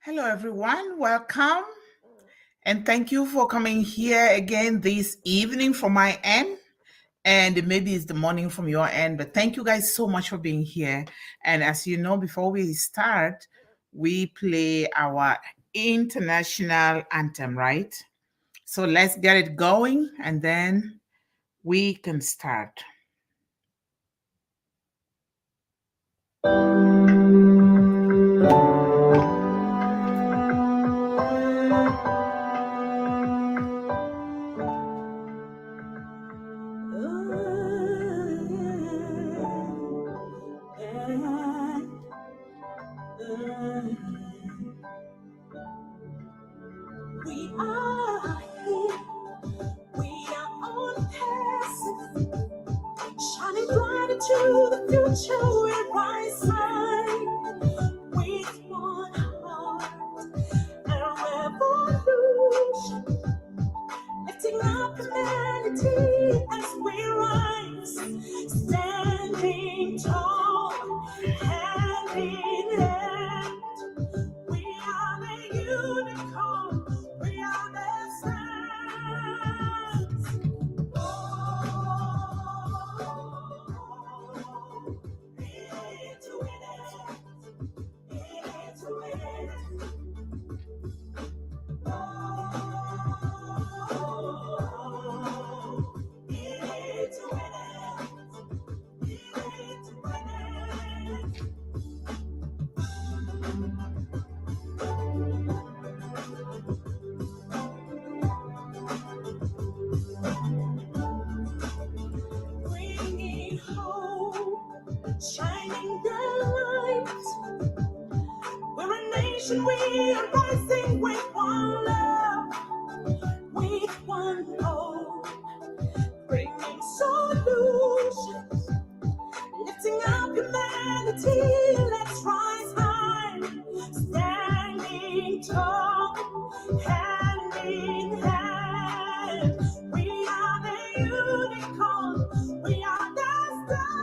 Hello, everyone. Welcome. And thank you for coming here again this evening from my end. And maybe it's the morning from your end, but thank you guys so much for being here. And as you know, before we start, we play our international anthem, right? So let's get it going and then we can start. We are here, we are on path, shining bright into the future. We rise high with one heart and revolution, lifting up humanity as we rise, standing tall, hand in hand. We are the unicorn, we are the stars. Into it, into it. Bringing hope, shining the light. We're a nation, we are rising with one love, with one hope, bringing solutions, lifting up humanity. Let's rise high, standing tall, hand in hand. We are the unicorn, we are the stars.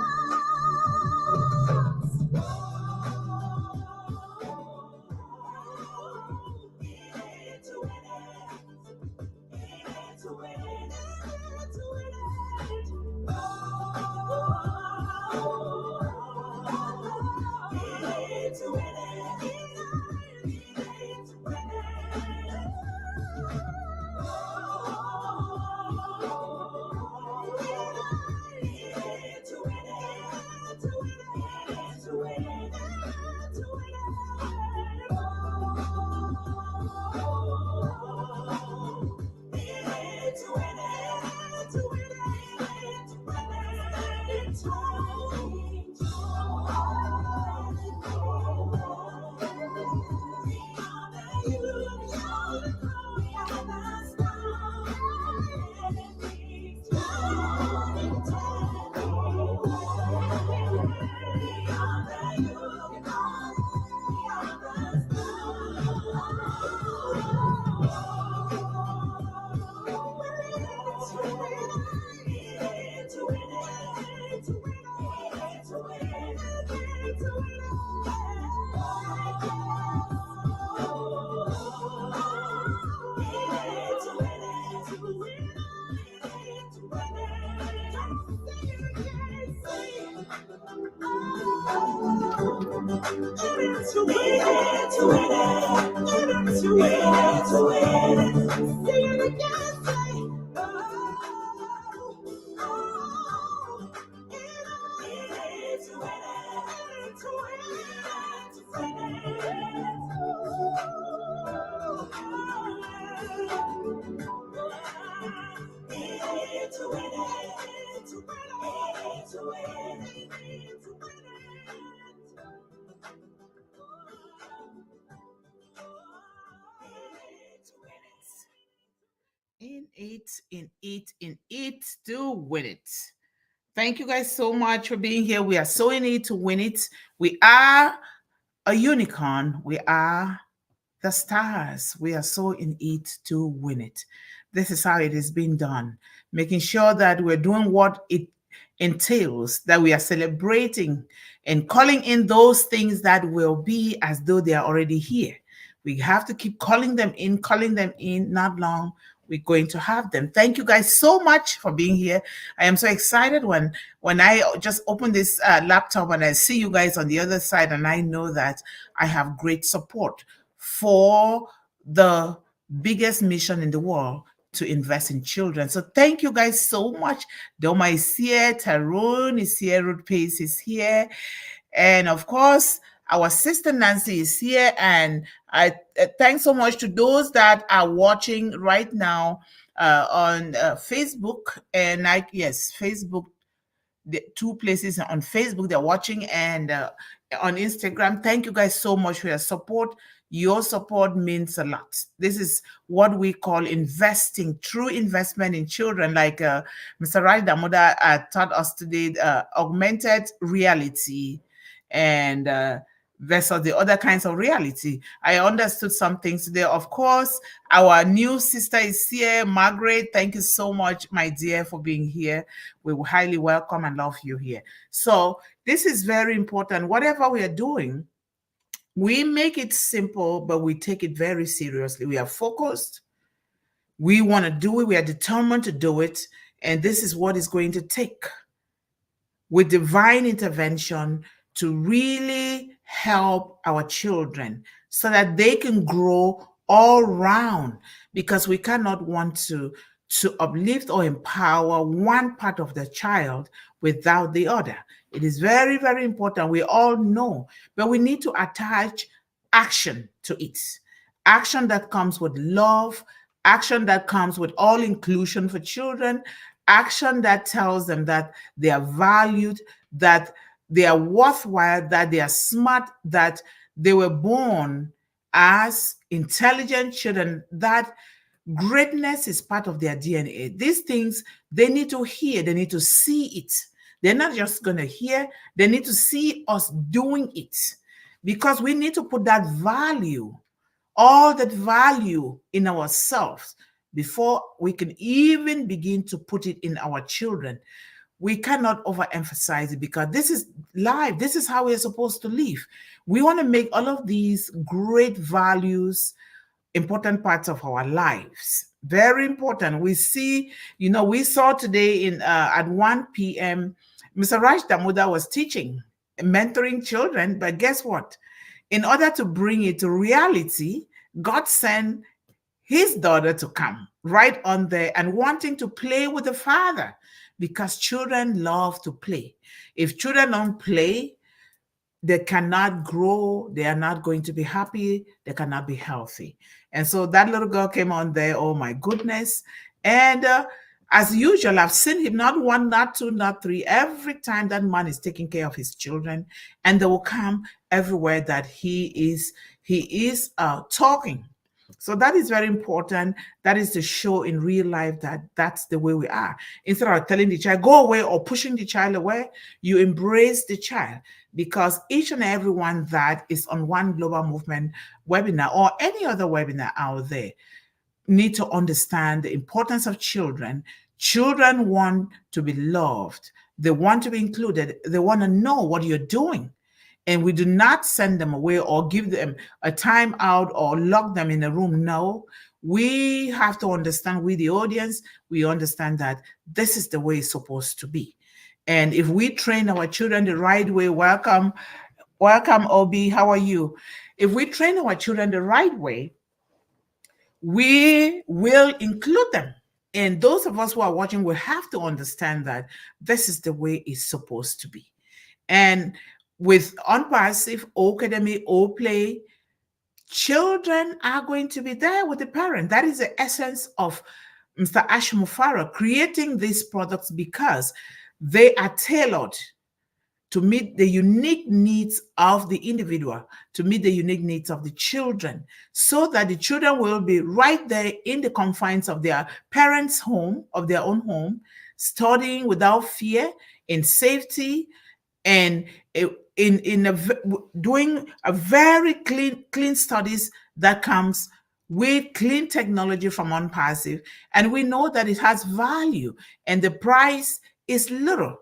In it to win it. Thank you guys so much for being here. We are so in it to win it. We are a unicorn. We are the stars. We are so in it to win it. This is how it is being done, making sure that we're doing what it entails, that we are celebrating and calling in those things that will be as though they are already here. We have to keep calling them in, calling them in. Not long, we're going to have them. Thank you guys so much for being here. I am so excited when I just open this laptop and I see you guys on the other side, and I know that I have great support for the biggest mission in the world, to invest in children. So thank you guys so much. Doma is here, Tarun is here, Ruth Pace is here, and of course, our sister Nancy is here. And I thanks so much to those that are watching right now on Facebook. And yes, Facebook, the two places on Facebook they're watching, and on Instagram. Thank you guys so much for your support. Your support means a lot. This is what we call investing, true investment in children. Like Mr. Raj Damoda taught us today, augmented reality and versus the other kinds of reality. I understood some things today. Of course, our new sister is here, Margaret. Thank you so much, my dear, for being here. We will highly welcome and love you here. So this is very important. Whatever we are doing, we make it simple, but we take it very seriously. We are focused. We want to do it. We are determined to do it. And this is what it's going to take, with divine intervention, to really help our children so that they can grow all round, because we cannot want to uplift or empower one part of the child without the other. It is very, very important. We all know, but we need to attach action to it. Action that comes with love, action that comes with all inclusion for children, action that tells them that they are valued, that they are worthwhile, that they are smart, that they were born as intelligent children, that greatness is part of their DNA. These things, they need to hear, they need to see it. They're not just going to hear, they need to see us doing it, because we need to put that value, all that value in ourselves before we can even begin to put it in our children. We cannot overemphasize it, because this is life. This is how we're supposed to live. We want to make all of these great values important parts of our lives. Very important. We see, we saw today at 1 p.m., Mr. Raj Damoda was teaching, mentoring children. But guess what? In order to bring it to reality, God sent his daughter to come right on there and wanting to play with the father, because children love to play. If children don't play, they cannot grow, they are not going to be happy, they cannot be healthy. And so that little girl came on there, oh my goodness. And as usual, I've seen him not one, not two, not three. Every time that man is taking care of his children, and they will come everywhere that he is talking. So that is very important. That is to show in real life that that's the way we are. Instead of telling the child, go away, or pushing the child away, you embrace the child. Because each and every one that is on One Global Movement webinar or any other webinar out there need to understand the importance of children. Children want to be loved. They want to be included. They want to know what you're doing. And we do not send them away or give them a time out or lock them in a room. No, we have to understand, we the audience, we understand that this is the way it's supposed to be. And if we train our children the right way, welcome, Obi, how are you? If we train our children the right way, we will include them. And those of us who are watching will have to understand that this is the way it's supposed to be. And with unpassive, academy, play, children are going to be there with the parent. That is the essence of Mr. Ash Mufara creating these products, because they are tailored to meet the unique needs of the individual, to meet the unique needs of the children, so that the children will be right there in the confines of their parents' home, of their own home, studying without fear, in safety, and doing a very clean studies that comes with clean technology from Unpassive. And we know that it has value, and the price is little.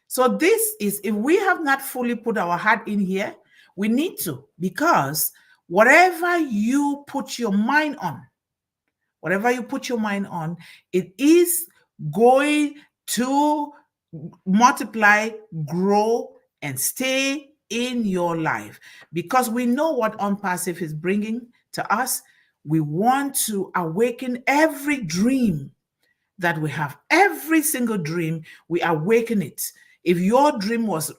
So this is, if we have not fully put our heart in here, we need to, because Whatever you put your mind on, whatever you put your mind on, it is going to multiply, grow, and stay in your life. Because we know what unpassive is bringing to us. We want to awaken every dream that we have. Every single dream, we awaken it. If your dream was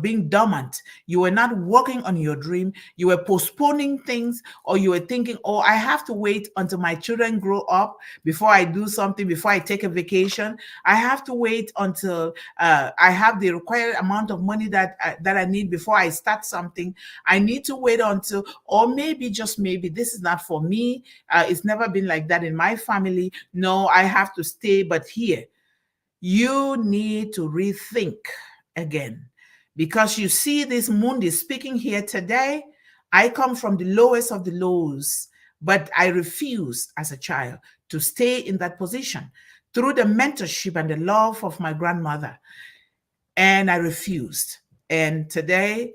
being dormant, you were not working on your dream, you were postponing things, or you were thinking, oh, I have to wait until my children grow up before I do something, before I take a vacation. I have to wait until I have the required amount of money that I need before I start something. I need to wait until, or maybe, just maybe, this is not for me. It's never been like that in my family. No, I have to stay but here. You need to rethink again, because you see this Mundih speaking here today. I come from the lowest of the lows, but I refuse as a child to stay in that position through the mentorship and the love of my grandmother. And I refused. And today,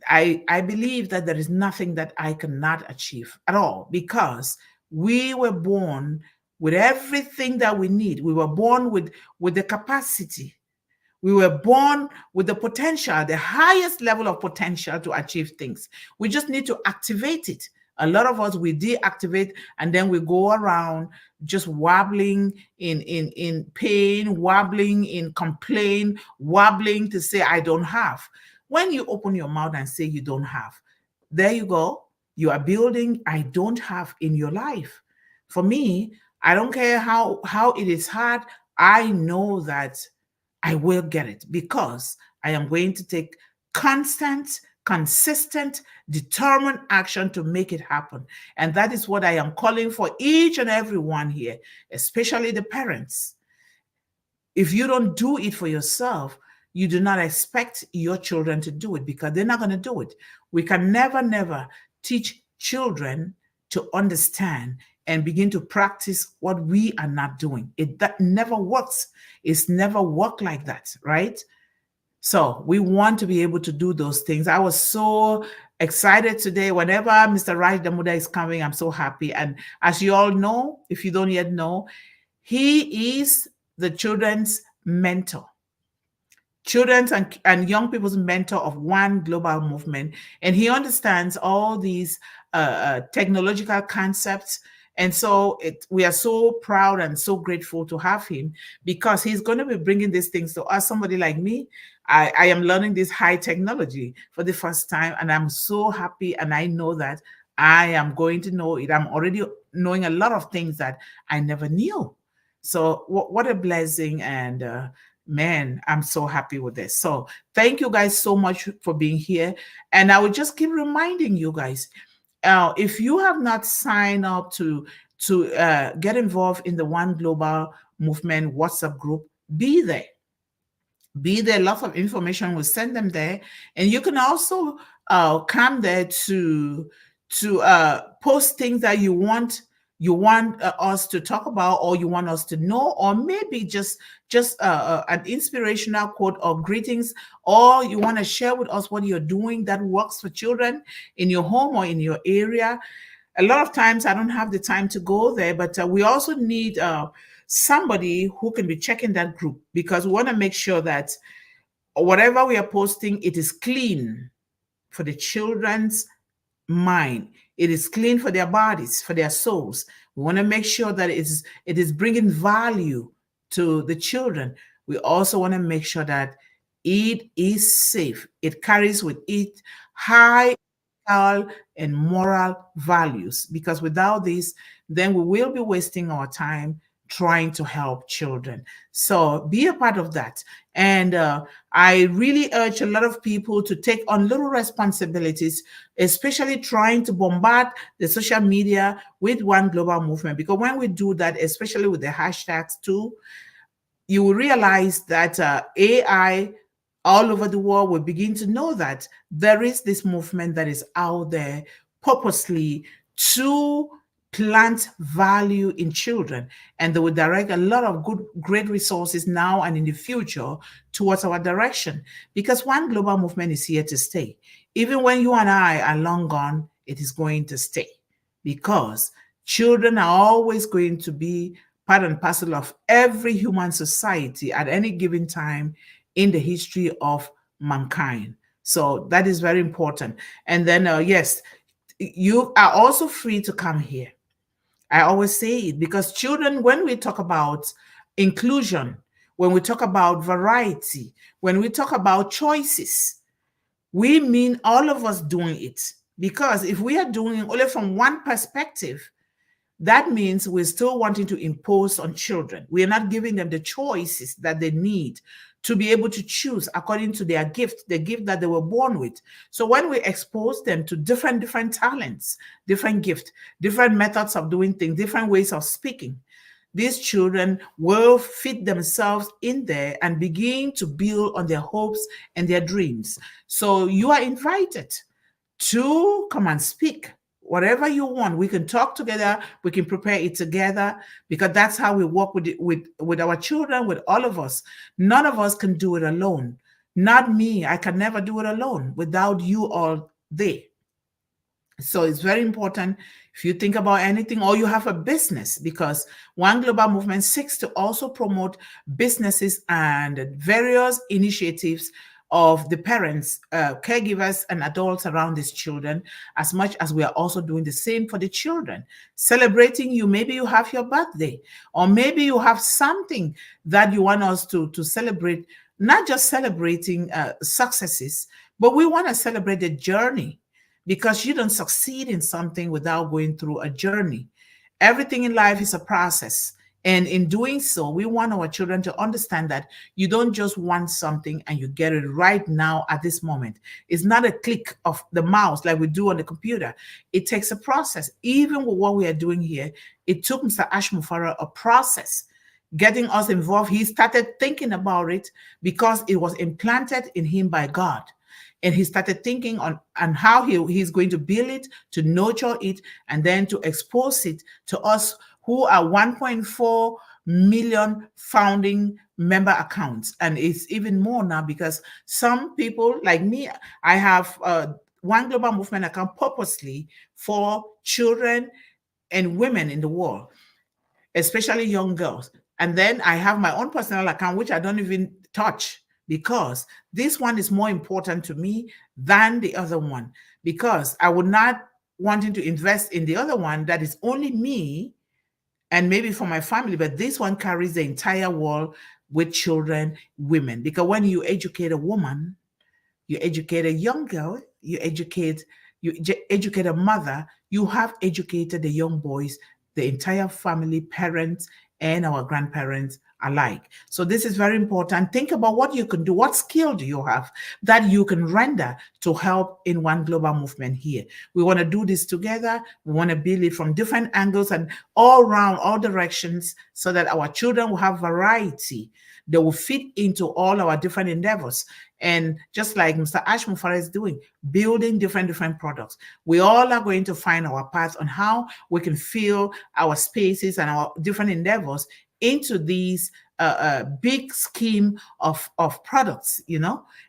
I believe that there is nothing that I cannot achieve at all, because we were born with everything that we need. We were born with the capacity. We were born with the potential, the highest level of potential to achieve things. We just need to activate it. A lot of us, we deactivate, and then we go around just wobbling in pain, wobbling in complaint, wobbling to say, I don't have. When you open your mouth and say you don't have, there you go. You are building I don't have in your life. For me, I don't care how it is hard. I know that I will get it, because I am going to take constant, consistent, determined action to make it happen. And that is what I am calling for each and every one here, especially the parents. If you don't do it for yourself, you do not expect your children to do it, because they're not going to do it. We can never, never teach children to understand and begin to practice what we are not doing. That never works. It's never worked like that, right? So we want to be able to do those things. I was so excited today. Whenever Mr. Raj Damuda is coming, I'm so happy. And as you all know, if you don't yet know, he is the children's mentor, children's and young people's mentor of One Global Movement. And he understands all these technological concepts. And so we are so proud and so grateful to have him, because he's going to be bringing these things to us. Somebody like me, I am learning this high technology for the first time, and I'm so happy. And I know that I am going to know it. I'm already knowing a lot of things that I never knew. So what a blessing. And man, I'm so happy with this. So thank you guys so much for being here. And I will just keep reminding you guys, if you have not signed up to get involved in the One Global Movement WhatsApp group, be there. Be there. Lots of information. We'll send them there. And you can also come there to post things that you want us to talk about, or you want us to know, or maybe just an inspirational quote or greetings, or you want to share with us what you're doing that works for children in your home or in your area. A lot of times I don't have the time to go there, but we also need somebody who can be checking that group, because we want to make sure that whatever we are posting, it is clean for the children's mind. It is clean for their bodies, for their souls. We want to make sure that it is bringing value to the children. We also want to make sure that it is safe. It carries with it high ethical and moral values, because without this, then we will be wasting our time trying to help children. So be a part of that. And I really urge a lot of people to take on little responsibilities, especially trying to bombard the social media with One Global Movement. Because when we do that, especially with the hashtags too, you will realize that AI all over the world will begin to know that there is this movement that is out there purposely to plant value in children, and they will direct a lot of great resources now and in the future towards our direction, because One Global Movement is here to stay. Even when you and I are long gone, it is going to stay, because children are always going to be part and parcel of every human society at any given time in the history of mankind. So that is very important. And then, yes, you are also free to come here. I always say it, because children, when we talk about inclusion, when we talk about variety, when we talk about choices, we mean all of us doing it. Because if we are doing it only from one perspective, that means we're still wanting to impose on children. We are not giving them the choices that they need to be able to choose according to their gift, the gift that they were born with. So when we expose them to different talents, different gifts, different methods of doing things, different ways of speaking, these children will fit themselves in there and begin to build on their hopes and their dreams. So you are invited to come and speak whatever you want. We can talk together, we can prepare it together, because that's how we work with it, with our children, with all of us. None of us can do it alone. Not me. I can never do it alone without you all there. So it's very important if you think about anything or you have a business, because One Global Movement seeks to also promote businesses and various initiatives of the parents, caregivers, and adults around these children, as much as we are also doing the same for the children. Celebrating you, maybe you have your birthday, or maybe you have something that you want us to celebrate, not just celebrating successes, but we want to celebrate the journey, because you don't succeed in something without going through a journey. Everything in life is a process. And in doing so, we want our children to understand that you don't just want something and you get it right now at this moment. It's not a click of the mouse like we do on the computer. It takes a process. Even with what we are doing here, it took Mr. Ashmufara a process getting us involved. He started thinking about it because it was implanted in him by God. And he started thinking on how he's going to build it, to nurture it, and then to expose it to us who are 1.4 million founding member accounts. And it's even more now, because some people like me, I have One Global Movement account purposely for children and women in the world, especially young girls. And then I have my own personal account, which I don't even touch, because this one is more important to me than the other one, because I would not wanting to invest in the other one that is only me and maybe for my family, but this one carries the entire world with children, women. Because when you educate a woman, you educate a young girl, you educate a mother, you have educated the young boys, the entire family, parents, and our grandparents alike. So this is very important. Think about what you can do. What skill do you have that you can render to help in One Global Movement here? We want to do this together. We want to build it from different angles and all around, all directions, so that our children will have variety. They will fit into all our different endeavors. And just like Mr. Ashmufara is doing, building different products. We all are going to find our path on how we can fill our spaces and our different endeavors into these big scheme of products,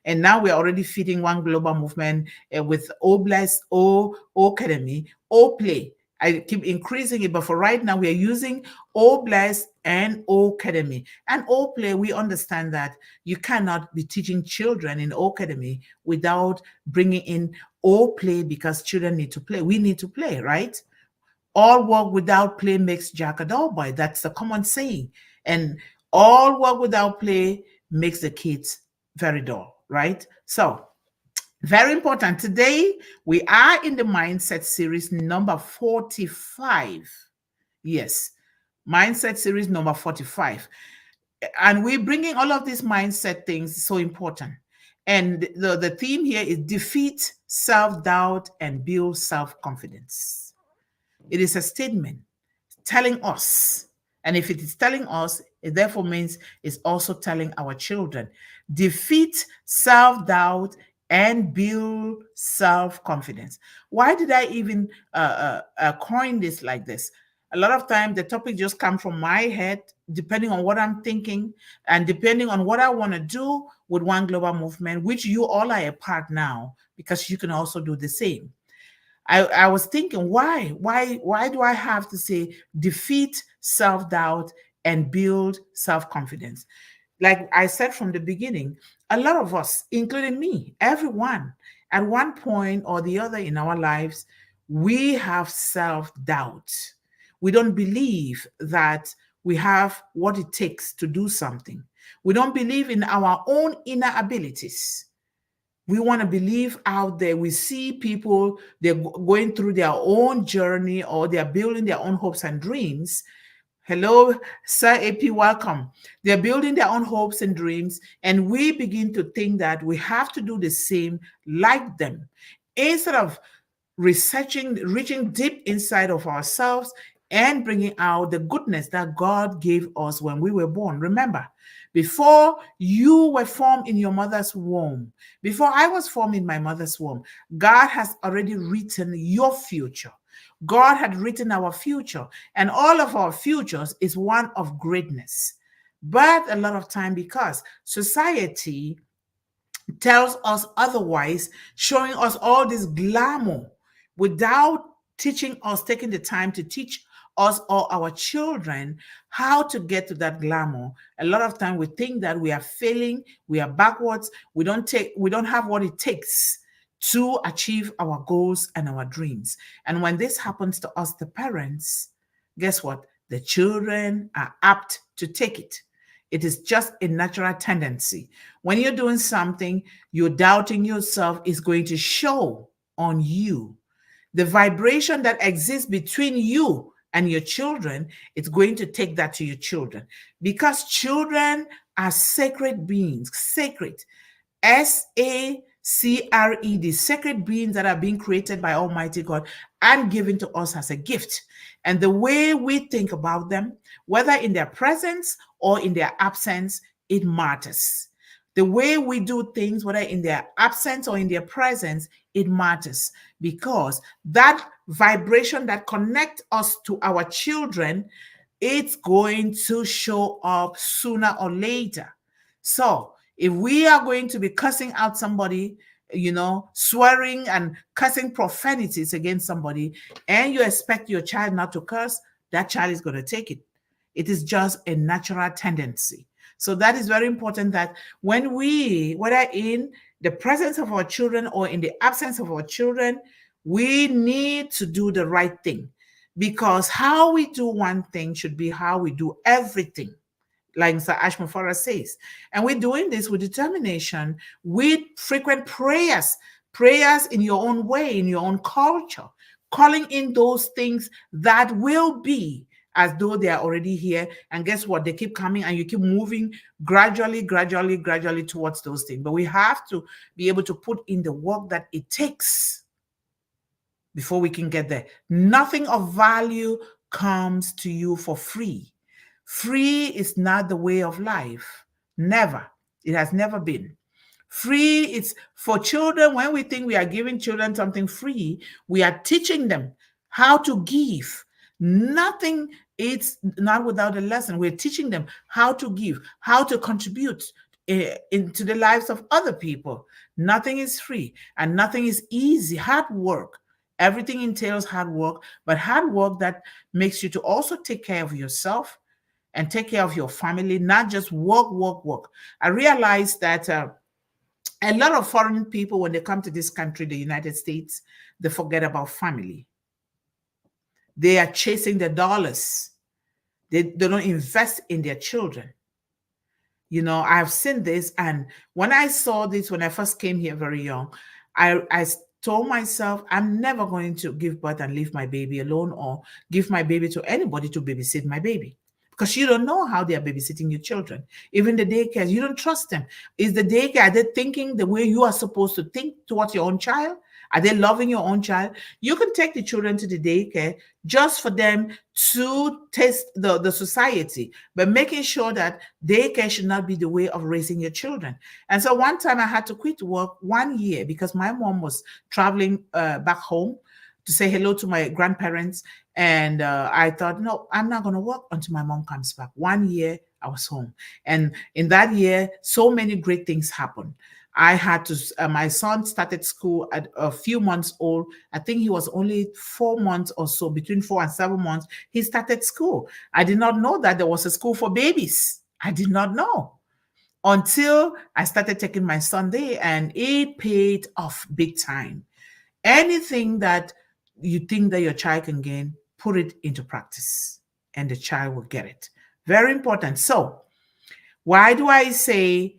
And now we're already feeding One Global Movement with O Bless, O Academy, O Play. I keep increasing it, but for right now, we are using O Bless and O Academy. And O Play, we understand that you cannot be teaching children in O Academy without bringing in O Play, because children need to play. We need to play, right? All work without play makes Jack a dull boy. That's the common saying. And all work without play makes the kids very dull, right? So, very important. Today, we are in the Mindset Series number 45. Yes, Mindset Series number 45. And we're bringing all of these mindset things, so important. And the theme here is defeat self-doubt and build self-confidence. It is a statement telling us, and if it is telling us, it therefore means it's also telling our children, defeat self-doubt and build self-confidence. Why did I even coin this like this? A lot of times the topic just comes from my head, depending on what I'm thinking and depending on what I want to do with One Global Movement, which you all are a part now, because you can also do the same. I was thinking, why do I have to say defeat self-doubt and build self-confidence? Like I said from the beginning, a lot of us, including me, everyone, at one point or the other in our lives, we have self doubt. We don't believe that we have what it takes to do something. We don't believe in our own inner abilities. We want to believe out there. We see people, they're going through their own journey or they're building their own hopes and dreams. Hello, Sir AP, welcome. They're building their own hopes and dreams, and we begin to think that we have to do the same like them. Instead of reaching deep inside of ourselves and bringing out the goodness that God gave us when we were born. Remember, before you were formed in your mother's womb, before I was formed in my mother's womb, God has already written your future. God had written our future, and all of our futures is one of greatness. But a lot of time, because society tells us otherwise, showing us all this glamour without teaching us, taking the time to teach us or our children how to get to that glamour. A lot of time we think that we are failing, we are backwards, we don't have what it takes to achieve our goals and our dreams. And when this happens to us, the parents, guess what? The children are apt to take it. It is just a natural tendency. When you're doing something, you're doubting yourself is going to show on you. The vibration that exists between you and your children, it's going to take that to your children because children are sacred beings, sacred. SACRED, sacred beings that are being created by Almighty God and given to us as a gift. And the way we think about them, whether in their presence or in their absence, it matters. The way we do things, whether in their absence or in their presence, it matters because that vibration that connects us to our children, it's going to show up sooner or later. So if we are going to be cussing out somebody, swearing and cussing profanities against somebody, and you expect your child not to curse, that child is going to take it. It is just a natural tendency. So that is very important that when we, whether in the presence of our children or in the absence of our children, we need to do the right thing because how we do one thing should be how we do everything, like Mr. Ashmafara says. And we're doing this with determination, with frequent prayers in your own way, in your own culture, calling in those things that will be as though they are already here. And guess what? They keep coming and you keep moving gradually towards those things. But we have to be able to put in the work that it takes before we can get there. Nothing of value comes to you for free. Free is not the way of life. Never. It has never been. Free is for children. When we think we are giving children something free, we are teaching them how to give. Nothing is not without a lesson. We're teaching them how to give, how to contribute into the lives of other people. Nothing is free and nothing is easy. Hard work. Everything entails hard work, but hard work that makes you to also take care of yourself and take care of your family, not just work. I realized that a lot of foreign people, when they come to this country, the United States, they forget about family. They are chasing the dollars. They don't invest in their children. I've seen this. And when I saw this, when I first came here very young, I told myself, I'm never going to give birth and leave my baby alone or give my baby to anybody to babysit my baby. Because you don't know how they are babysitting your children. Even the daycare, you don't trust them. Is the daycare, are they thinking the way you are supposed to think towards your own child? Are they loving your own child? You can take the children to the daycare just for them to taste the society, but making sure that daycare should not be the way of raising your children. And so one time I had to quit work 1 year because my mom was traveling back home to say hello to my grandparents. And I thought, no, I'm not going to work until my mom comes back. 1 year I was home. And in that year, so many great things happened. I had to, my son started school at a few months old. I think he was only 4 months or so, between 4 and 7 months. He started school. I did not know that there was a school for babies. I did not know until I started taking my son there, and it paid off big time. Anything that you think that your child can gain, put it into practice, and the child will get it. Very important. So, why do I say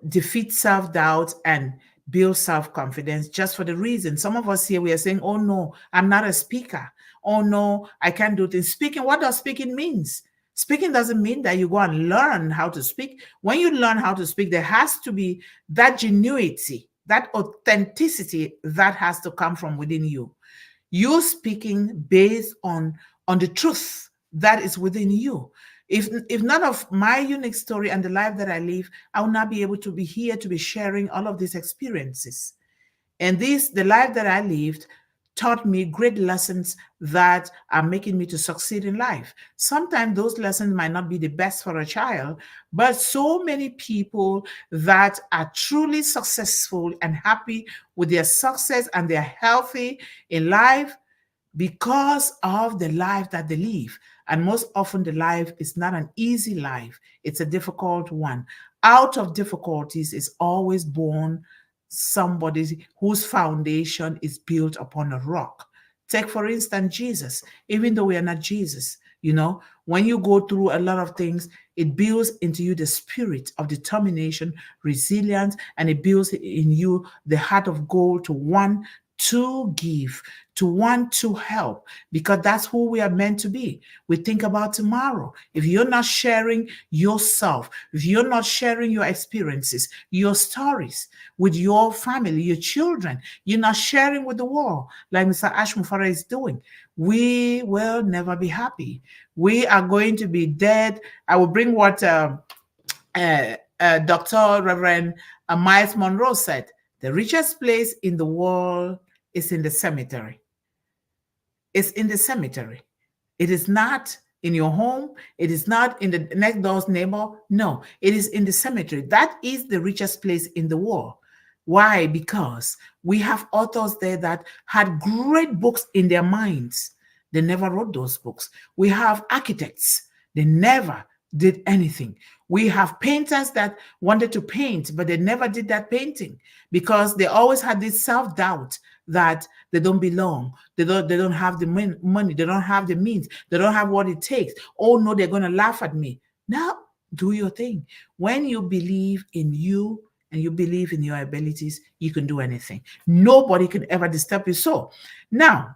defeat self doubt and build self confidence? Just for the reason some of us here, we are saying, oh no, I'm not a speaker. Oh no, I can't do this. Speaking, what does speaking means? Speaking doesn't mean that you go and learn how to speak. When you learn how to speak, there has to be that genuity, that authenticity that has to come from within you. You speaking based on the truth that is within you. If none of my unique story and the life that I live, I will not be able to be here to be sharing all of these experiences. And this, the life that I lived, taught me great lessons that are making me to succeed in life. Sometimes those lessons might not be the best for a child, but so many people that are truly successful and happy with their success and they're healthy in life because of the life that they live. And most often, the life is not an easy life, it's a difficult one. Out of difficulties is always born somebody whose foundation is built upon a rock. Take, for instance, Jesus. Even though we are not Jesus, when you go through a lot of things, it builds into you the spirit of determination, resilience, and it builds in you the heart of gold to want to give, to want to help, because that's who we are meant to be. We think about tomorrow. If you're not sharing yourself, if you're not sharing your experiences, your stories with your family, your children, you're not sharing with the world like Mr. Ashmufara is doing, we will never be happy. We are going to be dead. I will bring what Dr. Reverend Miles Monroe said. The richest place in the world is in the cemetery. It's in the cemetery. It is not in your home. It is not in the next door's neighbor. No, it is in the cemetery. That is the richest place in the world. Why? Because we have authors there that had great books in their minds. They never wrote those books. We have architects. They never did anything. We have painters that wanted to paint, but they never did that painting because they always had this self-doubt that they don't belong. They don't have the money. They don't have the means. They don't have what it takes. Oh no, they're going to laugh at me. Now, do your thing. When you believe in you and you believe in your abilities, you can do anything. Nobody can ever disturb you. So now,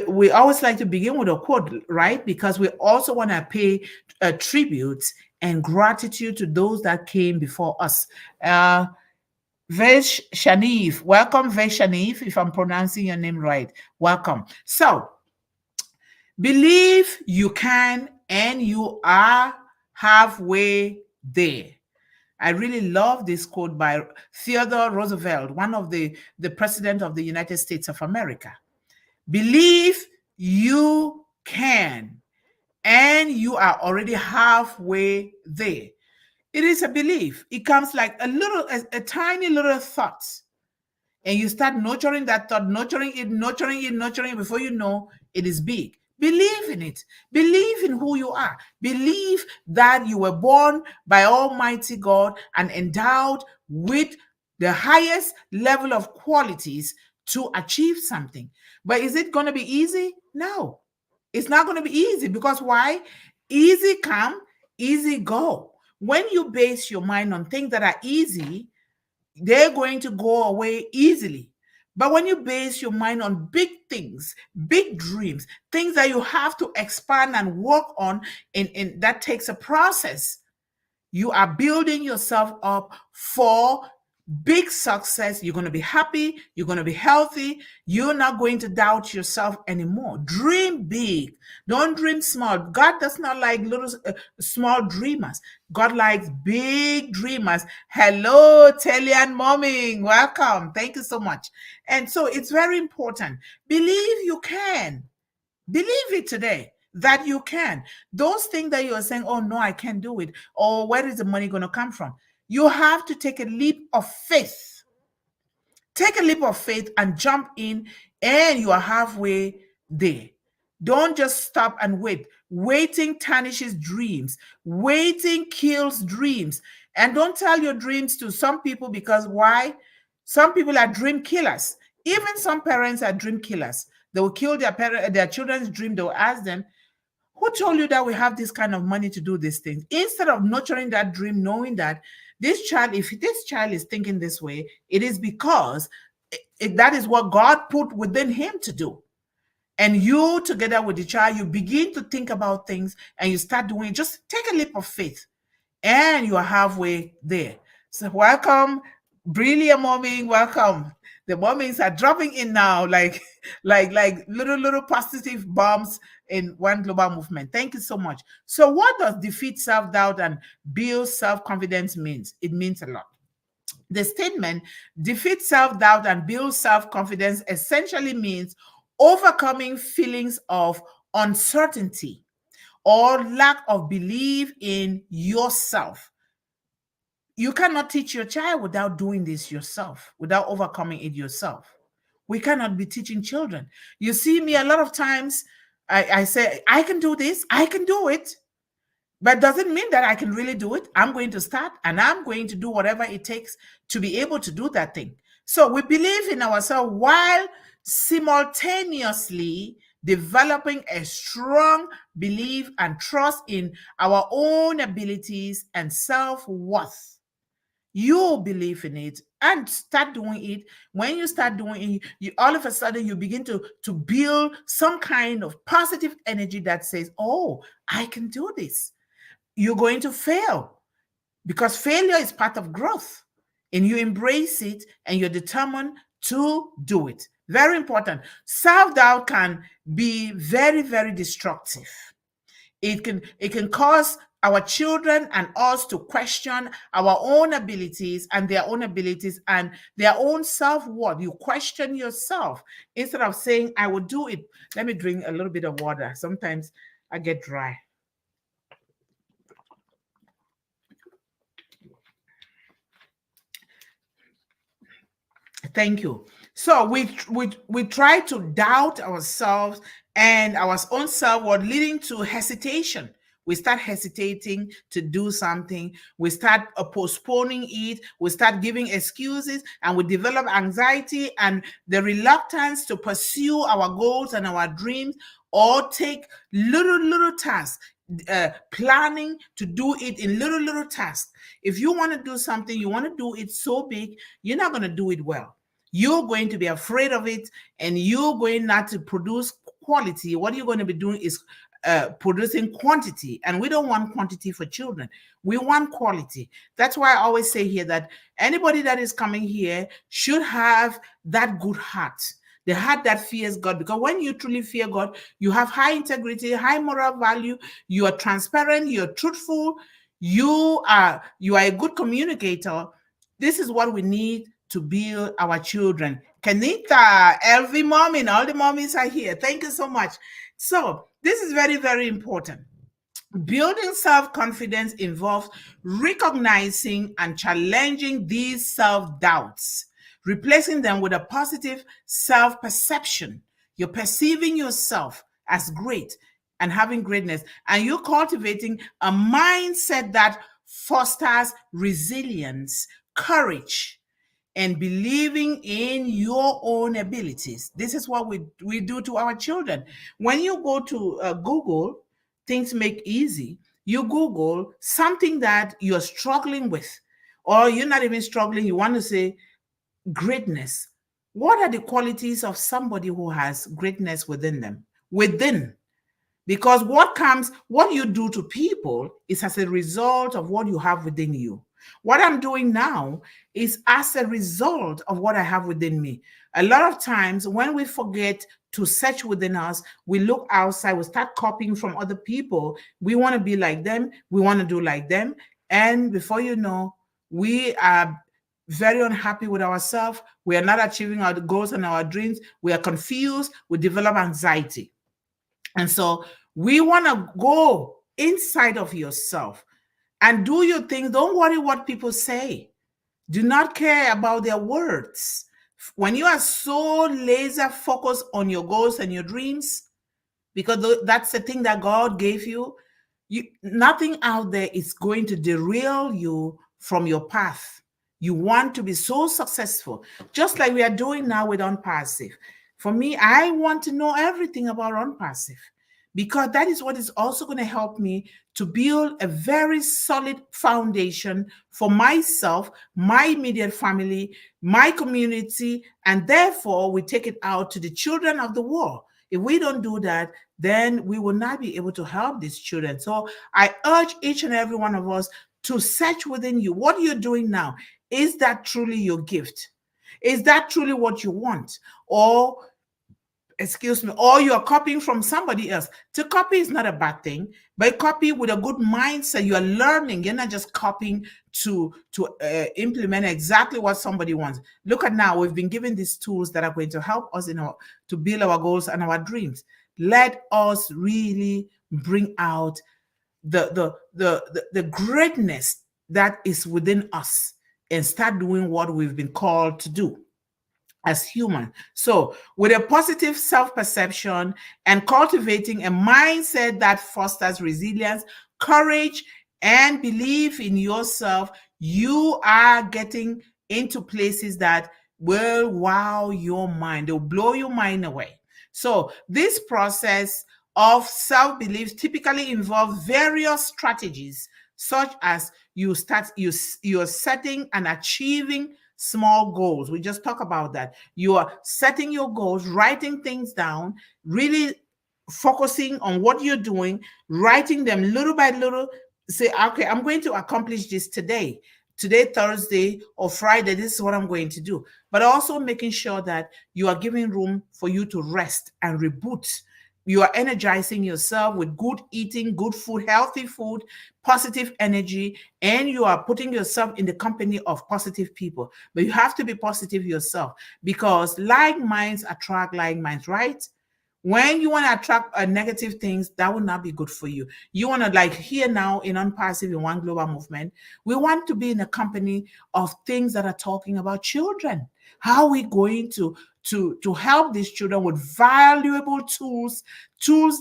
we always like to begin with a quote, right? Because we also want to pay tributes and gratitude to those that came before us. Vesh Shanif, welcome, Vesh Shanif, if I'm pronouncing your name right. Welcome. So, believe you can and you are halfway there. I really love this quote by Theodore Roosevelt, one of the president of the United States of America. Believe you can, and you are already halfway there. It is a belief. It comes like a tiny little thought. And you start nurturing that thought, nurturing it. Before you know, it is big. Believe in it. Believe in who you are. Believe that you were born by Almighty God and endowed with the highest level of qualities to achieve something. But is it going to be easy? No, it's not going to be easy because why? Easy come, easy go. When you base your mind on things that are easy, they're going to go away easily. But when you base your mind on big things, big dreams, things that you have to expand and work on, and that takes a process, you are building yourself up for big success. You're going to be happy. You're going to be healthy. You're not going to doubt yourself anymore. Dream big. Don't dream small. God does not like little small dreamers. God likes big dreamers. Hello, Telian Momming. Welcome. Thank you so much. And so it's very important. Believe you can. Believe it today that you can. Those things that you are saying, oh no, I can't do it, or where is the money going to come from? You have to take a leap of faith. Take a leap of faith and jump in, and you are halfway there. Don't just stop and wait. Waiting tarnishes dreams. Waiting kills dreams. And don't tell your dreams to some people, because why? Some people are dream killers. Even some parents are dream killers. They will kill their children's dream. They will ask them, who told you that we have this kind of money to do these things? Instead of nurturing that dream, knowing that this child, if this child is thinking this way, it is because that is what God put within him to do. And you, together with the child, you begin to think about things and you start doing it. Just take a leap of faith, and you are halfway there. So welcome, brilliant mommy, welcome. The mommies are dropping in now, like little positive bombs in one global movement. Thank you so much. So what does defeat self-doubt and build self-confidence means? It means a lot. The statement, defeat self-doubt and build self-confidence, essentially means overcoming feelings of uncertainty or lack of belief in yourself. You cannot teach your child without doing this yourself, without overcoming it yourself. We cannot be teaching children. You see me a lot of times, I say, I can do this, I can do it. But doesn't mean that I can really do it. I'm going to start and I'm going to do whatever it takes to be able to do that thing. So we believe in ourselves while simultaneously developing a strong belief and trust in our own abilities and self-worth. You believe in it and start doing it. When you start doing it, you all of a sudden you begin to build some kind of positive energy that says, oh, I can do this. You're going to fail, because failure is part of growth, and you embrace it and you're determined to do it. Very important. Self-doubt can be very, very destructive. It can cause our children and us to question our own abilities and their own self-worth. You question yourself instead of saying, I will do it. Let me drink a little bit of water. Sometimes I get dry. Thank you. So we try to doubt ourselves and our own self-worth, leading to hesitation. We start hesitating to do something. We start postponing it. We start giving excuses, and we develop anxiety and the reluctance to pursue our goals and our dreams, or take little tasks, planning to do it in little tasks. If you want to do something, you want to do it so big, you're not going to do it well. You're going to be afraid of it, and you're going not to produce quality. What you're going to be doing is producing quantity, and we don't want quantity for children. We want quality. That's why I always say here that anybody that is coming here should have that good heart, the heart that fears God. Because when you truly fear God, you have high integrity, high moral value, you are transparent, you're truthful, you are a good communicator. This is what we need to build our children. Kanita, every mom and all the mommies are here. Thank you so much. So this is very, very important. Building self-confidence involves recognizing and challenging these self-doubts, replacing them with a positive self-perception. You're perceiving yourself as great and having greatness, and you're cultivating a mindset that fosters resilience, courage, and believing in your own abilities. This is what we do to our children. When you go to Google, things make easy. You Google something that you're struggling with, or you're not even struggling, you want to say greatness. What are the qualities of somebody who has greatness within them? Within. Because what you do to people is as a result of what you have within you. What I'm doing now is as a result of what I have within me. A lot of times when we forget to search within us, we look outside, we start copying from other people. We want to be like them. We want to do like them. And before you know, we are very unhappy with ourselves. We are not achieving our goals and our dreams. We are confused. We develop anxiety. And so we want to go inside of yourself and do your things. Don't worry what people say. Do not care about their words. When you are so laser focused on your goals and your dreams, because that's the thing that God gave you, nothing out there is going to derail you from your path. You want to be so successful, just like we are doing now with Unpassive. For me, I want to know everything about Unpassive because that is what is also going to help me to build a very solid foundation for myself, my immediate family, my community, and therefore we take it out to the children of the world. If we don't do that, then we will not be able to help these children. So I urge each and every one of us to search within you. What you're doing now, is that truly your gift? Is that truly what you want? Or excuse me, or you're copying from somebody else. To copy is not a bad thing, but copy with a good mindset. You're learning. You're not just copying to implement exactly what somebody wants. Look at now, we've been given these tools that are going to help us to build our goals and our dreams. Let us really bring out the greatness that is within us and start doing what we've been called to do as human. So, with a positive self-perception and cultivating a mindset that fosters resilience, courage, and belief in yourself, you are getting into places that will wow your mind. They'll blow your mind away. So, this process of self-belief typically involves various strategies, such as you're setting and achieving small goals. We just talk about that. You are setting your goals, writing things down, really focusing on what you're doing, writing them little by little. Say, okay, I'm going to accomplish this today. Today, Thursday or Friday, this is what I'm going to do. But also making sure that you are giving room for you to rest and reboot. You are energizing yourself with good eating, good food, healthy food, positive energy, and you are putting yourself in the company of positive people. But you have to be positive yourself because like minds attract like minds, right? When you want to attract negative things, that will not be good for you. You want to, like here now in Unpassive in One Global Movement, we want to be in a company of things that are talking about children. How are we going to help these children with valuable tools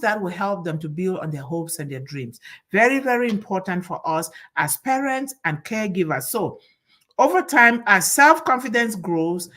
that will help them to build on their hopes and their dreams? Very, very important for us as parents and caregivers. So over time, as self-confidence grows,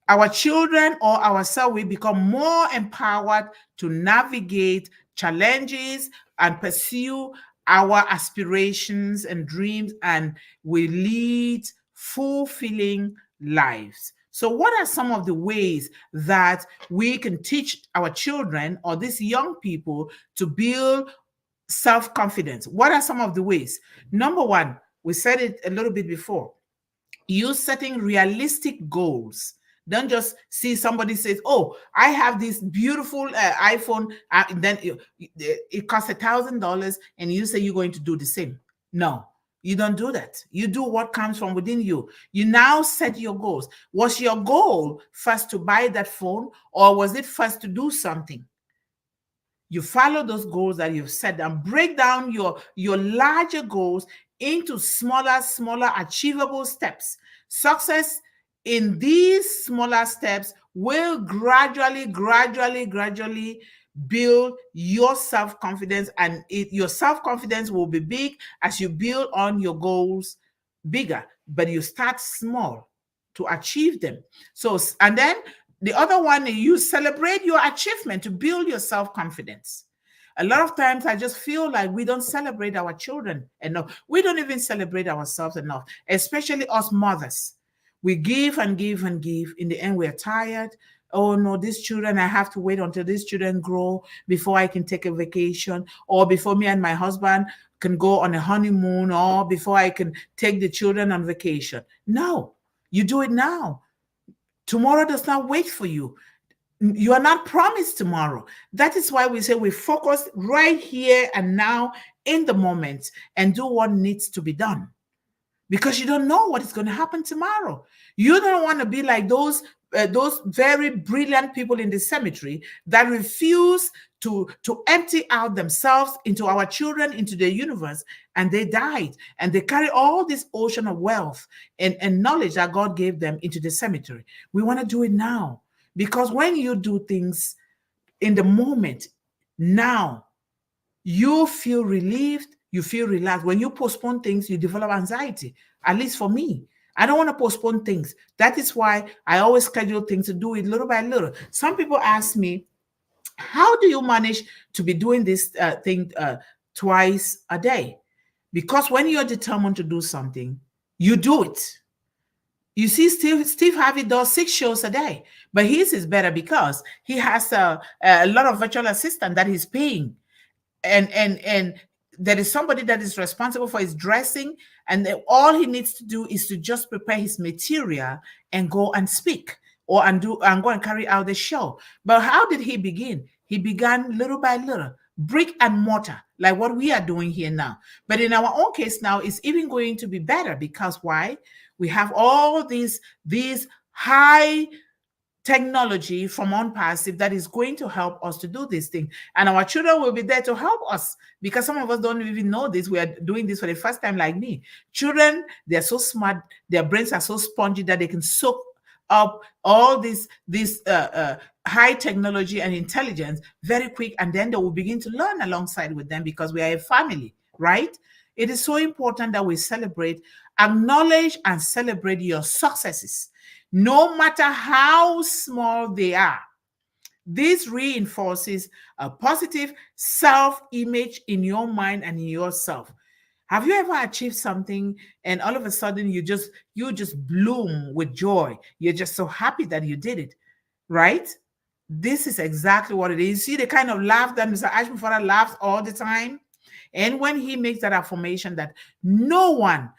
our children or ourselves will become more empowered to navigate challenges and pursue our aspirations and dreams, and we lead fulfilling lives. So, what are some of the ways that we can teach our children or these young people to build self confidence? What are some of the ways? Number one, we said it a little bit before, you setting realistic goals. Don't just see somebody says, oh, I have this beautiful iPhone, then it costs $1,000 and you say you're going to do the same. No, you don't do that. You do what comes from within you. You now set your goals. Was your goal first to buy that phone, or was it first to do something? You follow those goals that you've set and break down your larger goals into smaller achievable steps. Success in these smaller steps will gradually build your self-confidence, and your self-confidence will be big as you build on your goals bigger, but you start small to achieve them. So, and then the other one, you celebrate your achievement to build your self-confidence. A lot of times I just feel like we don't celebrate our children enough. We don't even celebrate ourselves enough, especially us mothers. We give and give and give. In the end, we're tired. Oh no, these children, I have to wait until these children grow before I can take a vacation, or before me and my husband can go on a honeymoon, or before I can take the children on vacation. No, you do it now. Tomorrow does not wait for you. You are not promised tomorrow. That is why we say we focus right here and now in the moment and do what needs to be done, because you don't know what is going to happen tomorrow. You don't want to be like those very brilliant people in the cemetery that refuse to empty out themselves into our children, into the universe, and they died. And they carry all this ocean of wealth and knowledge that God gave them into the cemetery. We want to do it now. Because when you do things in the moment, now, you feel relieved, you feel relaxed. When you postpone things, you develop anxiety. At least for me, I don't want to postpone things. That is why I always schedule things to do it little by little. Some people ask me, how do you manage to be doing this thing twice a day? Because when you're determined to do something, you do it. You see, Steve Harvey does 6 shows a day, but his is better because he has a lot of virtual assistant that he's paying, and there is somebody that is responsible for his dressing, and all he needs to do is to just prepare his material and go and speak, or and go and carry out the show. But how did he begin? He began little by little, brick and mortar, like what we are doing here now. But in our own case now, it's even going to be better because why? We have all these high technology from OnPassive that is going to help us to do this thing. And our children will be there to help us because some of us don't even know this. We are doing this for the first time, like me. Children, they're so smart, their brains are so spongy that they can soak up all this high technology and intelligence very quick, and then they will begin to learn alongside with them because we are a family, right? It is so important that we celebrate, acknowledge, and celebrate your successes, no matter how small they are. This reinforces a positive self-image in your mind and in yourself. Have you ever achieved something and all of a sudden you just bloom with joy? You're just so happy that you did it, right? This is exactly what it is. You see the kind of laugh that Mr. Ashby laughs all the time? And when he makes that affirmation that no one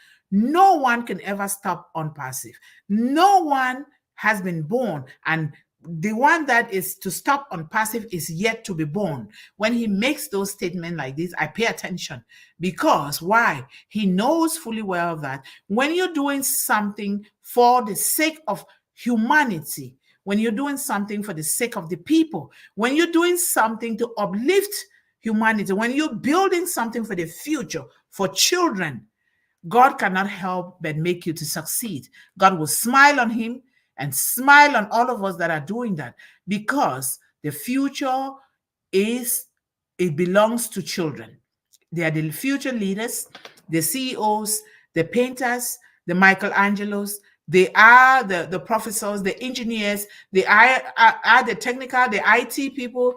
can ever stop OnPassive. No one has been born, and the one that is to stop OnPassive is yet to be born. When he makes those statements like this, I pay attention because why? He knows fully well that when you're doing something for the sake of humanity, when you're doing something for the sake of the people, when you're doing something to uplift humanity, when you're building something for the future, for children, God cannot help but make you to succeed. God will smile on him and smile on all of us that are doing that, because the future it belongs to children. They are the future leaders, the CEOs, the painters, the Michelangelos. They are the professors, the engineers. They are the technical, the IT people.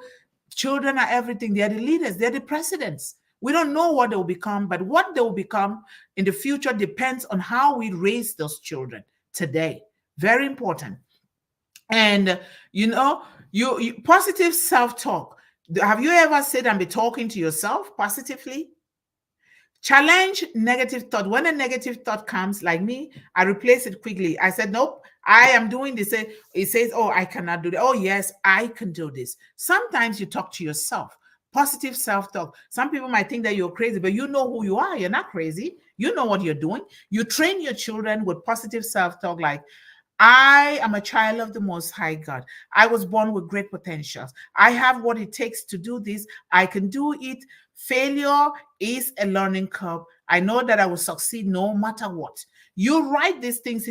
Children are everything. They are the leaders. They're the presidents. We don't know what they will become, but what they will become in the future depends on how we raise those children today. Very important. And you positive self-talk. Have you ever said and be talking to yourself positively? Challenge negative thought. When a negative thought comes, like me, I replace it quickly. I said, nope, I am doing this. It says, oh, I cannot do that. Oh, yes, I can do this. Sometimes you talk to yourself. Positive self-talk. Some people might think that you're crazy, but you know who you are. You're not crazy. You know what you're doing. You train your children with positive self-talk, like, I am a child of the Most High God. I was born with great potentials. I have what it takes to do this. I can do it. Failure is a learning curve. I know that I will succeed no matter what. You write these things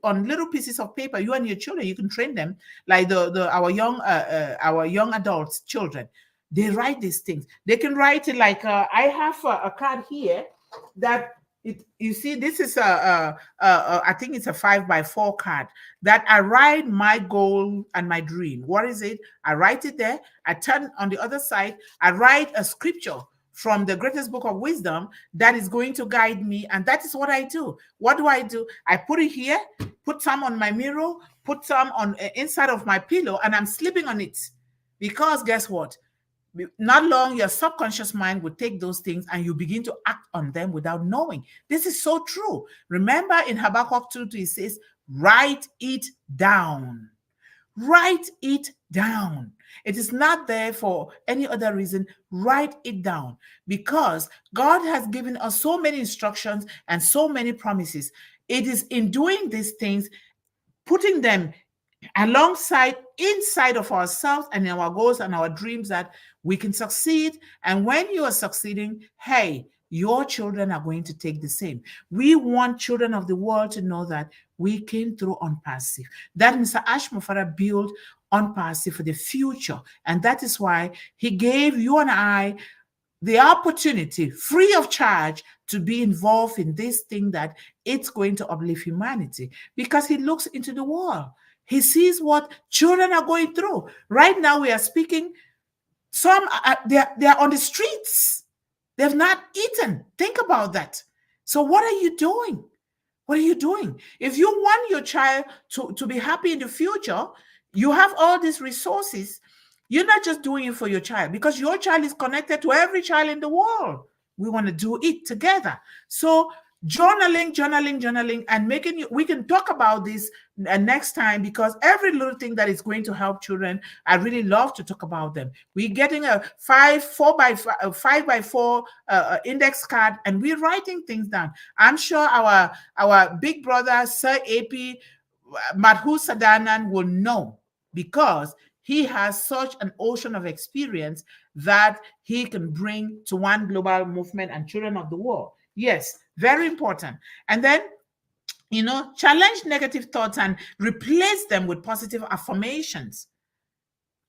on little pieces of paper. You and your children, you can train them like our young adults, children. They write these things. They can write it like I have a card here that. You see, this is I think it's a 5x4 card that I write my goal and my dream. What is it? I write it there. I turn on the other side. I write a scripture from the greatest book of wisdom that is going to guide me. And that is what I do. What do? I put it here, put some on my mirror, put some on inside of my pillow, and I'm sleeping on it. Because guess what? Not long, your subconscious mind will take those things and you begin to act on them without knowing. This is so true. Remember in Habakkuk 2, it says, write it down. Write it down. It is not there for any other reason. Write it down, because God has given us so many instructions and so many promises. It is in doing these things, putting them alongside inside of ourselves and our goals and our dreams that we can succeed. And when you are succeeding, hey, your children are going to take the same. We want children of the world to know that we came through on passive, that Mr. Ashmofara built on passive for the future. And that is why he gave you and I the opportunity free of charge to be involved in this thing that it's going to uplift humanity, because he looks into the world. He sees what children are going through. Right now, we are speaking. Some they're on the streets. They've not eaten. Think about that. So what are you doing? What are you doing? If you want your child to be happy in the future, you have all these resources. You're not just doing it for your child, because your child is connected to every child in the world. We want to do it together. So journaling, and making you, we can talk about this next time, because every little thing that is going to help children, I really love to talk about them. We're getting a 5x4 index card, and we're writing things down. I'm sure our big brother Sir AP Madhu Sadanan will know, because he has such an ocean of experience that he can bring to one global movement and children of the world. Yes, very important. And then, challenge negative thoughts and replace them with positive affirmations.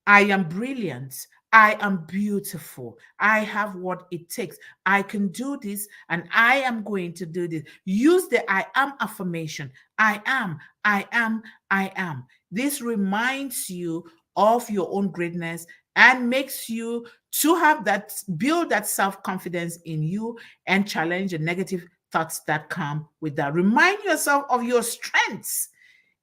I am brilliant. I am beautiful. I have what it takes. I can do this, and I am going to do this. Use the I am affirmation. I am, I am, I am. This reminds you of your own greatness and makes you to have that, build that self-confidence in you and challenge the negative thoughts that come with that. Remind yourself of your strengths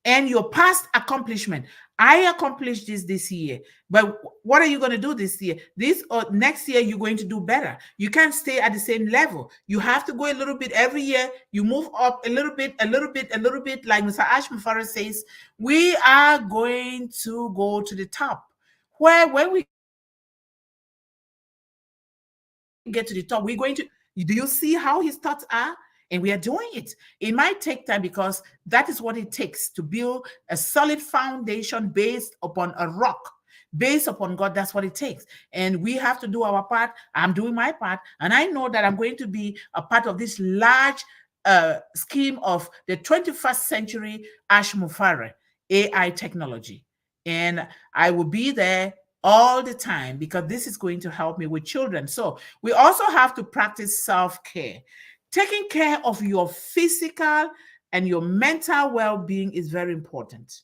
and your past accomplishment. I accomplished this year, but what are you going to do this year? This or next year, you're going to do better. You can't stay at the same level. You have to go a little bit every year. You move up a little bit, a little bit, a little bit. Like Mr. Ashmufara says, we are going to go to the top. When we get to the top, we're going to, do you see how his thoughts are? And we are doing it. It might take time, because that is what it takes to build a solid foundation based upon a rock, based upon God. That's what it takes. And we have to do our part. I'm doing my part. And I know that I'm going to be a part of this large scheme of the 21st century Ashmufare AI technology. And I will be there all the time, because this is going to help me with children. So we also have to practice self-care. Taking care of your physical and your mental well-being is very important.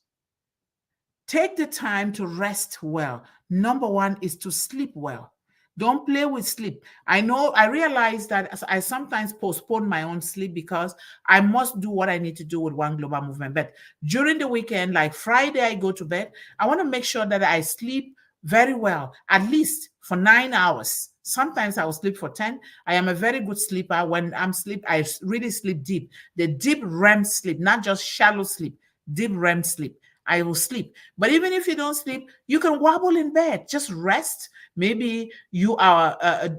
Take the time to rest well. Number one is to sleep well. Don't play with sleep. I realize that I sometimes postpone my own sleep because I must do what I need to do with One Global Movement. But during the weekend, like Friday, I go to bed. I want to make sure that I sleep very well, at least for 9 hours. Sometimes I will sleep for 10. I am a very good sleeper. When I'm sleep, I really sleep deep. The deep REM sleep, not just shallow sleep, deep REM sleep. I will sleep. But even if you don't sleep, you can wobble in bed. Just rest. Maybe you are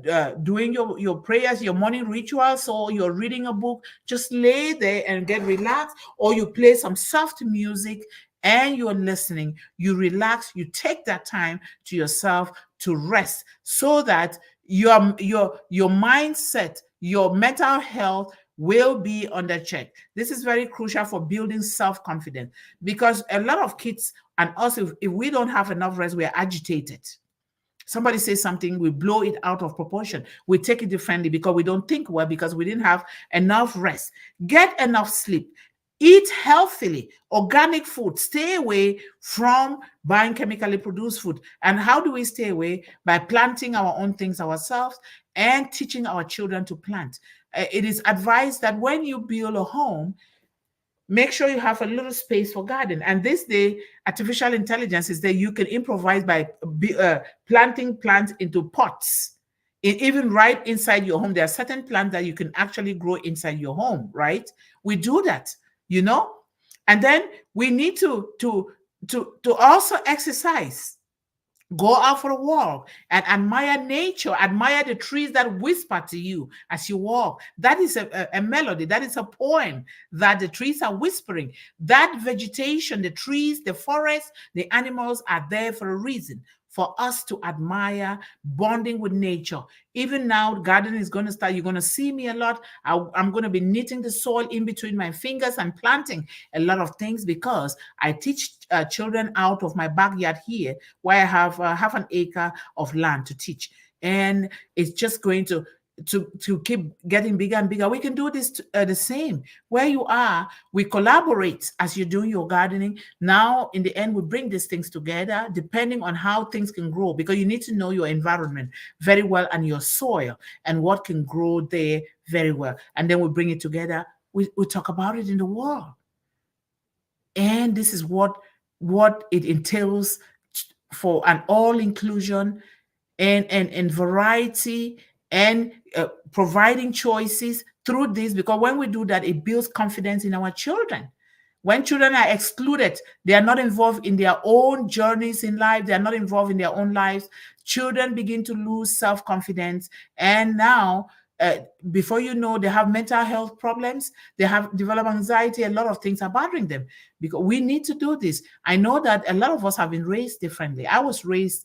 doing your prayers, your morning rituals, or you're reading a book. Just lay there and get relaxed. Or you play some soft music and you're listening. You relax. You take that time to yourself to rest, so that your mindset, your mental health will be under check. This is very crucial for building self-confidence, because a lot of kids and us, if we don't have enough rest, we are agitated. Somebody says something, we blow it out of proportion. We take it differently because we don't think well, because we didn't have enough rest. Get enough sleep. Eat healthily, organic food. Stay away from buying chemically produced food. And how do we stay away? By planting our own things ourselves and teaching our children to plant. It is advised that when you build a home, make sure you have a little space for garden. And this day, artificial intelligence is that you can improvise by planting plants into pots. Even right inside your home, there are certain plants that you can actually grow inside your home, right? We do that. And then we need to also exercise. Go out for a walk and admire nature. Admire the trees that whisper to you as you walk. That is a melody. That is a poem that the trees are whispering. That vegetation, the trees, the forest, the animals are there for a reason, for us to admire, bonding with nature. Even now, gardening is going to start. You're going to see me a lot. I'm going to be knitting the soil in between my fingers and planting a lot of things, because I teach children out of my backyard here, where I have half an acre of land to teach. And it's just going to keep getting bigger and bigger. We can do this the same. Where you are, we collaborate as you're doing your gardening. Now, in the end, we bring these things together depending on how things can grow, because you need to know your environment very well and your soil and what can grow there very well. And then we bring it together. We talk about it in the world. And this is what it entails for an all inclusion and variety, and providing choices through this, because when we do that, it builds confidence in our children. When children are excluded, they are not involved in their own journeys in life, they are not involved in their own lives, children begin to lose self-confidence. And now, before you know, they have mental health problems, they have developed anxiety, a lot of things are bothering them. Because we need to do this. I know that a lot of us have been raised differently. I was raised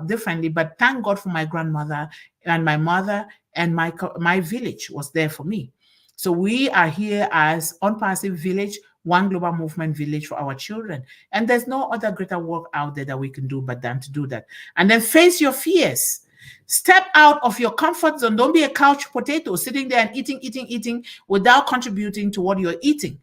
differently, but thank God for my grandmother and my mother, and my village was there for me. So we are here as Unpassive Village, One Global Movement Village for our children. And there's no other greater work out there that we can do but than to do that. And then face your fears. Step out of your comfort zone. Don't be a couch potato sitting there and eating without contributing to what you're eating.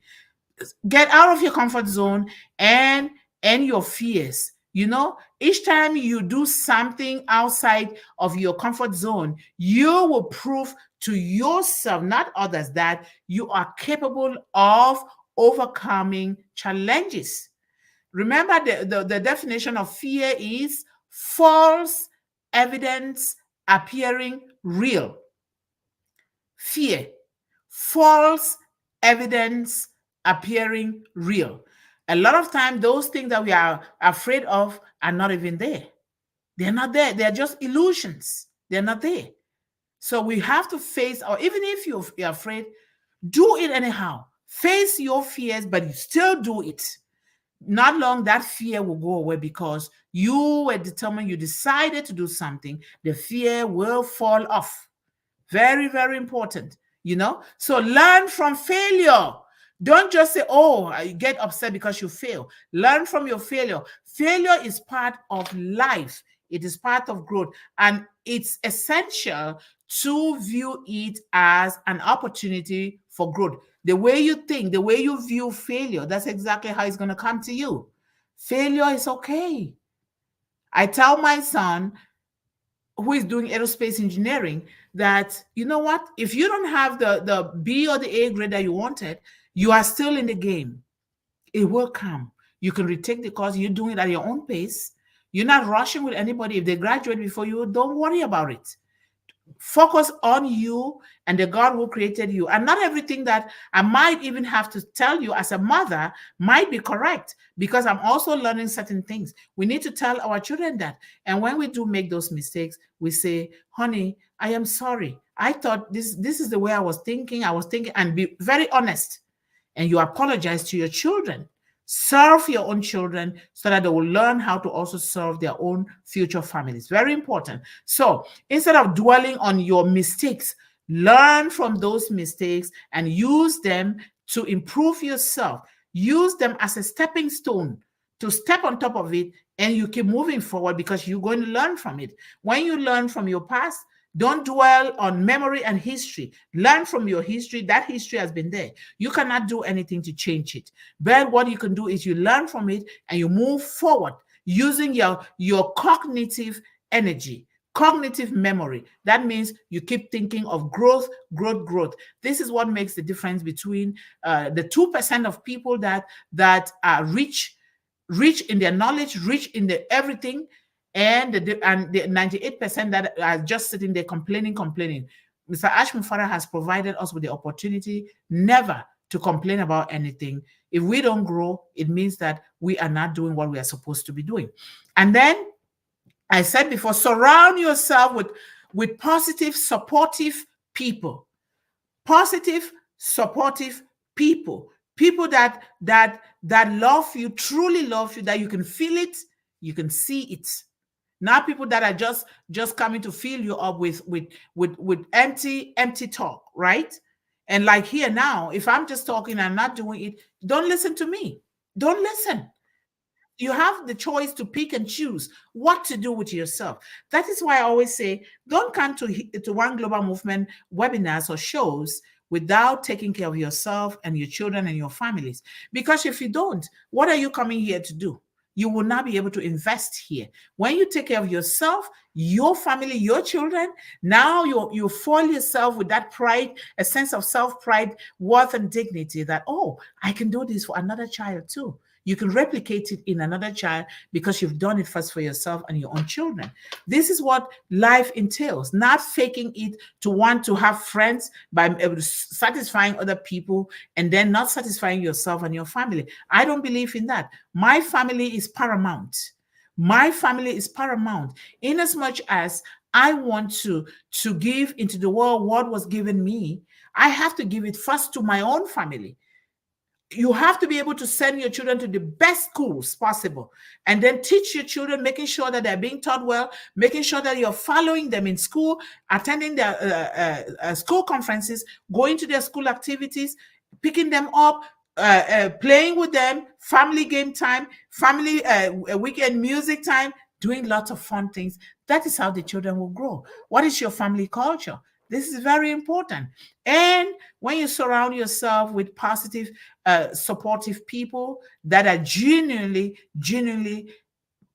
Get out of your comfort zone and your fears. You know, each time you do something outside of your comfort zone, you will prove to yourself, not others, that you are capable of overcoming challenges. Remember, the definition of fear is false evidence appearing real. Fear, false evidence appearing real. A lot of time, those things that we are afraid of are not even there. They're not there. They're just illusions. They're not there. So we have to face, or even if you're afraid, do it anyhow. Face your fears, but you still do it. Not long, that fear will go away, because you were determined, you decided to do something. The fear will fall off. Very, very important, you know? So learn from failure. Don't just say, oh, you get upset because you fail. Learn from your failure. Failure is part of life. It is part of growth. And it's essential to view it as an opportunity for growth. The way you think, the way you view failure, that's exactly how it's going to come to you. Failure is okay. I tell my son, who is doing aerospace engineering, that, you know what, if you don't have the B or the A grade that you wanted, you are still in the game. It will come. You can retake the course. You're doing it at your own pace. You're not rushing with anybody. If they graduate before you, don't worry about it. Focus on you and the God who created you. And not everything that I might even have to tell you as a mother might be correct, because I'm also learning certain things. We need to tell our children that. And when we do make those mistakes, we say, honey, I am sorry. I thought this is the way I was thinking, and be very honest. And you apologize to your children. Serve your own children so that they will learn how to also serve their own future families. Very important. So instead of dwelling on your mistakes, learn from those mistakes and use them to improve yourself. Use them as a stepping stone to step on top of it, and you keep moving forward, because you're going to learn from it. When you learn from your past, don't dwell on memory and history. Learn from your history. That history has been there. You cannot do anything to change it. But what you can do is you learn from it and you move forward using your cognitive energy, cognitive memory. That means you keep thinking of growth, growth, growth. This is what makes the difference between the 2% of people that are rich in their knowledge, rich in the everything, and the 98% that are just sitting there complaining. Mr. Ashman Farah has provided us with the opportunity never to complain about anything. If we don't grow, it means that we are not doing what we are supposed to be doing. And then I said before, surround yourself with positive, supportive people. Positive, supportive people. People that love you, truly love you, that you can feel it, you can see it. Not people that are just coming to fill you up with empty talk, right? And like here now, if I'm just talking and not doing it, don't listen to me. Don't listen. You have the choice to pick and choose what to do with yourself. That is why I always say, don't come to One Global Movement webinars or shows without taking care of yourself and your children and your families. Because if you don't, what are you coming here to do? You will not be able to invest here. When you take care of yourself, your family, your children, now you foil yourself with that pride, a sense of self-pride, worth, and dignity that, oh, I can do this for another child too. You can replicate it in another child because you've done it first for yourself and your own children. This is what life entails, not faking it to want to have friends by satisfying other people and then not satisfying yourself and your family. I don't believe in that. My family is paramount. My family is paramount in as much as I want to give into the world what was given me. I have to give it first to my own family. You have to be able to send your children to the best schools possible and then teach your children, making sure that they're being taught well, making sure that you're following them in school, attending their school conferences, going to their school activities, picking them up, playing with them, family game time, family weekend music time, doing lots of fun things. That is how the children will grow. What is your family culture? This is very important. And when you surround yourself with positive, supportive people that are genuinely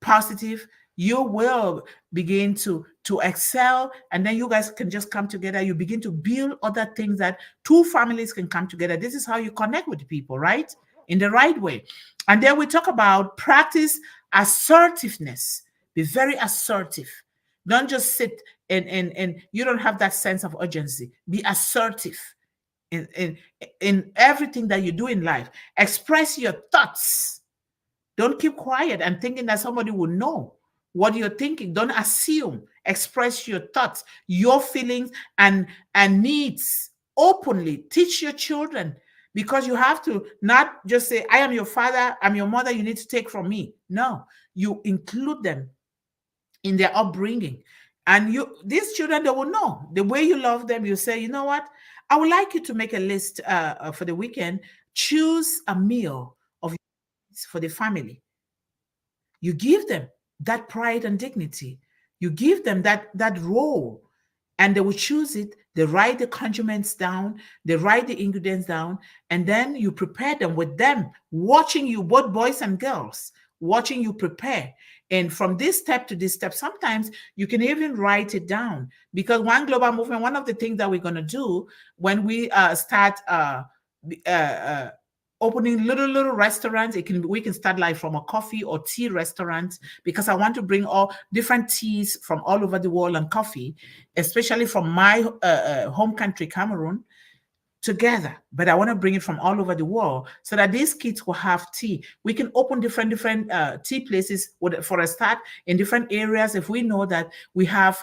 positive, you will begin to excel, and then you guys can just come together. You begin to build other things that two families can come together. This is how you connect with people, right? In the right way. And then we talk about practice assertiveness. Be very assertive. Don't just sit and you don't have that sense of urgency. Be assertive in everything that you do in life. Express your thoughts. Don't keep quiet and thinking that somebody will know what you're thinking. Don't assume. Express your thoughts, your feelings, and needs openly. Teach your children, because you have to not just say, I am your father, I'm your mother, you need to take from me. No, you include them in their upbringing. And these children, they will know the way you love them. You say, you know what? I would like you to make a list for the weekend. Choose a meal of for the family. You give them that pride and dignity. You give them that role, and they will choose it. They write the condiments down, they write the ingredients down, and then you prepare them with them, watching you, both boys and girls, watching you prepare. And from this step to this step, sometimes you can even write it down, because One Global Movement, one of the things that we're going to do when we start opening little restaurants, we can start like from a coffee or tea restaurant, because I want to bring all different teas from all over the world and coffee, especially from my home country, Cameroon, together. But I want to bring it from all over the world so that these kids will have tea. We can open different tea places for a start in different areas, if we know that we have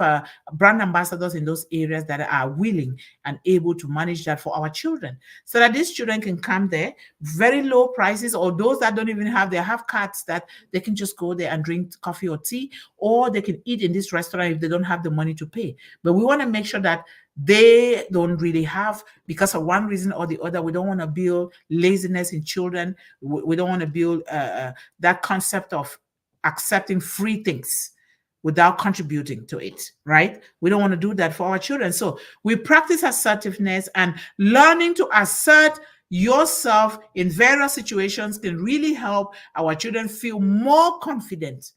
brand ambassadors in those areas that are willing and able to manage that for our children, so that these children can come there, very low prices, or those that don't even have, they have cards that they can just go there and drink coffee or tea, or they can eat in this restaurant if they don't have the money to pay. But we want to make sure that they don't really have, because of one reason or the other. We don't want to build laziness in children. We don't want to build that concept of accepting free things without contributing to it, right? We don't want to do that for our children. So we practice assertiveness, and learning to assert yourself in various situations can really help our children feel more confident.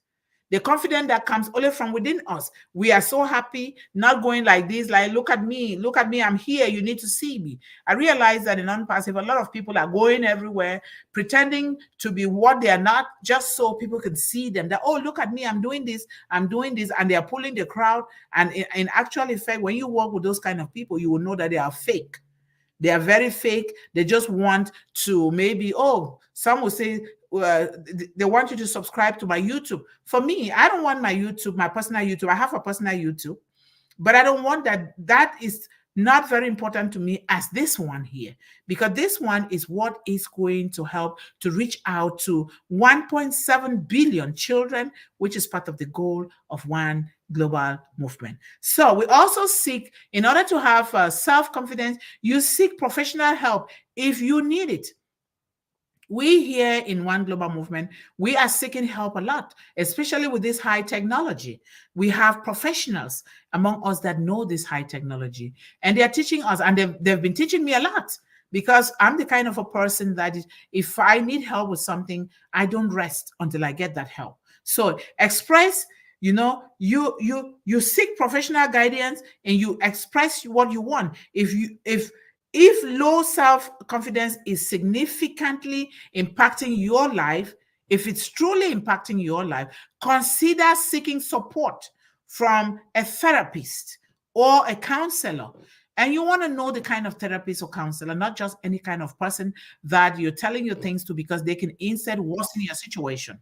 The confidence that comes only from within us. We are so happy, not going like this, like, look at me, I'm here, you need to see me. I realize that in non-passive, a lot of people are going everywhere, pretending to be what they are not, just so people can see them. That, oh, look at me, I'm doing this, and they are pulling the crowd. And in actual effect, when you work with those kind of people, you will know that they are fake. They are very fake. They just want to maybe, oh, some will say they want you to subscribe to my YouTube. For me, I don't want my YouTube, my personal YouTube. I have a personal YouTube, but I don't want that. That is not very important to me as this one here, because this one is what is going to help to reach out to 1.7 billion children, which is part of the goal of one global movement. So we also seek, in order to have self-confidence, you seek professional help if you need it. We here in One Global Movement, we are seeking help a lot, especially with this high technology. We have professionals among us that know this high technology, and they are teaching us, and they've been teaching me a lot, because I'm the kind of a person that if I need help with something, I don't rest until I get that help. So express, you seek professional guidance and you express what you want. If low self-confidence is significantly impacting your life, if it's truly impacting your life, consider seeking support from a therapist or a counselor. And you want to know the kind of therapist or counselor, not just any kind of person that you're telling your things to, because they can instead worsen your situation.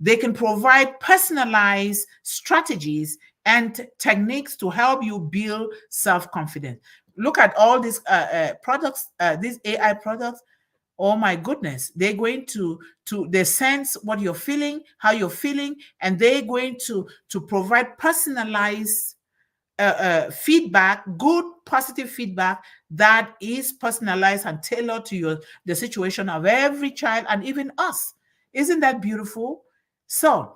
They can provide personalized strategies and techniques to help you build self-confidence. Look at all these products, these AI products. Oh my goodness, they're going to they sense what you're feeling, how you're feeling, and they're going to provide personalized feedback, good positive feedback that is personalized and tailored to the situation of every child and even us. Isn't that beautiful? So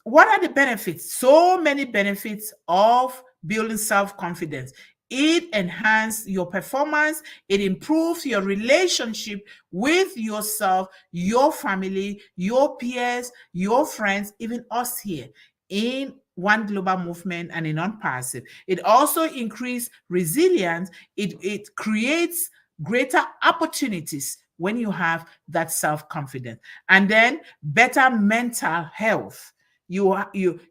what are the benefits? So many benefits of building self-confidence. It enhances your performance. It improves your relationship with yourself, your family, your peers, your friends, even us here in One Global Movement and in Non-Passive. It also increases resilience. It creates greater opportunities when you have that self-confidence. And then better mental health. You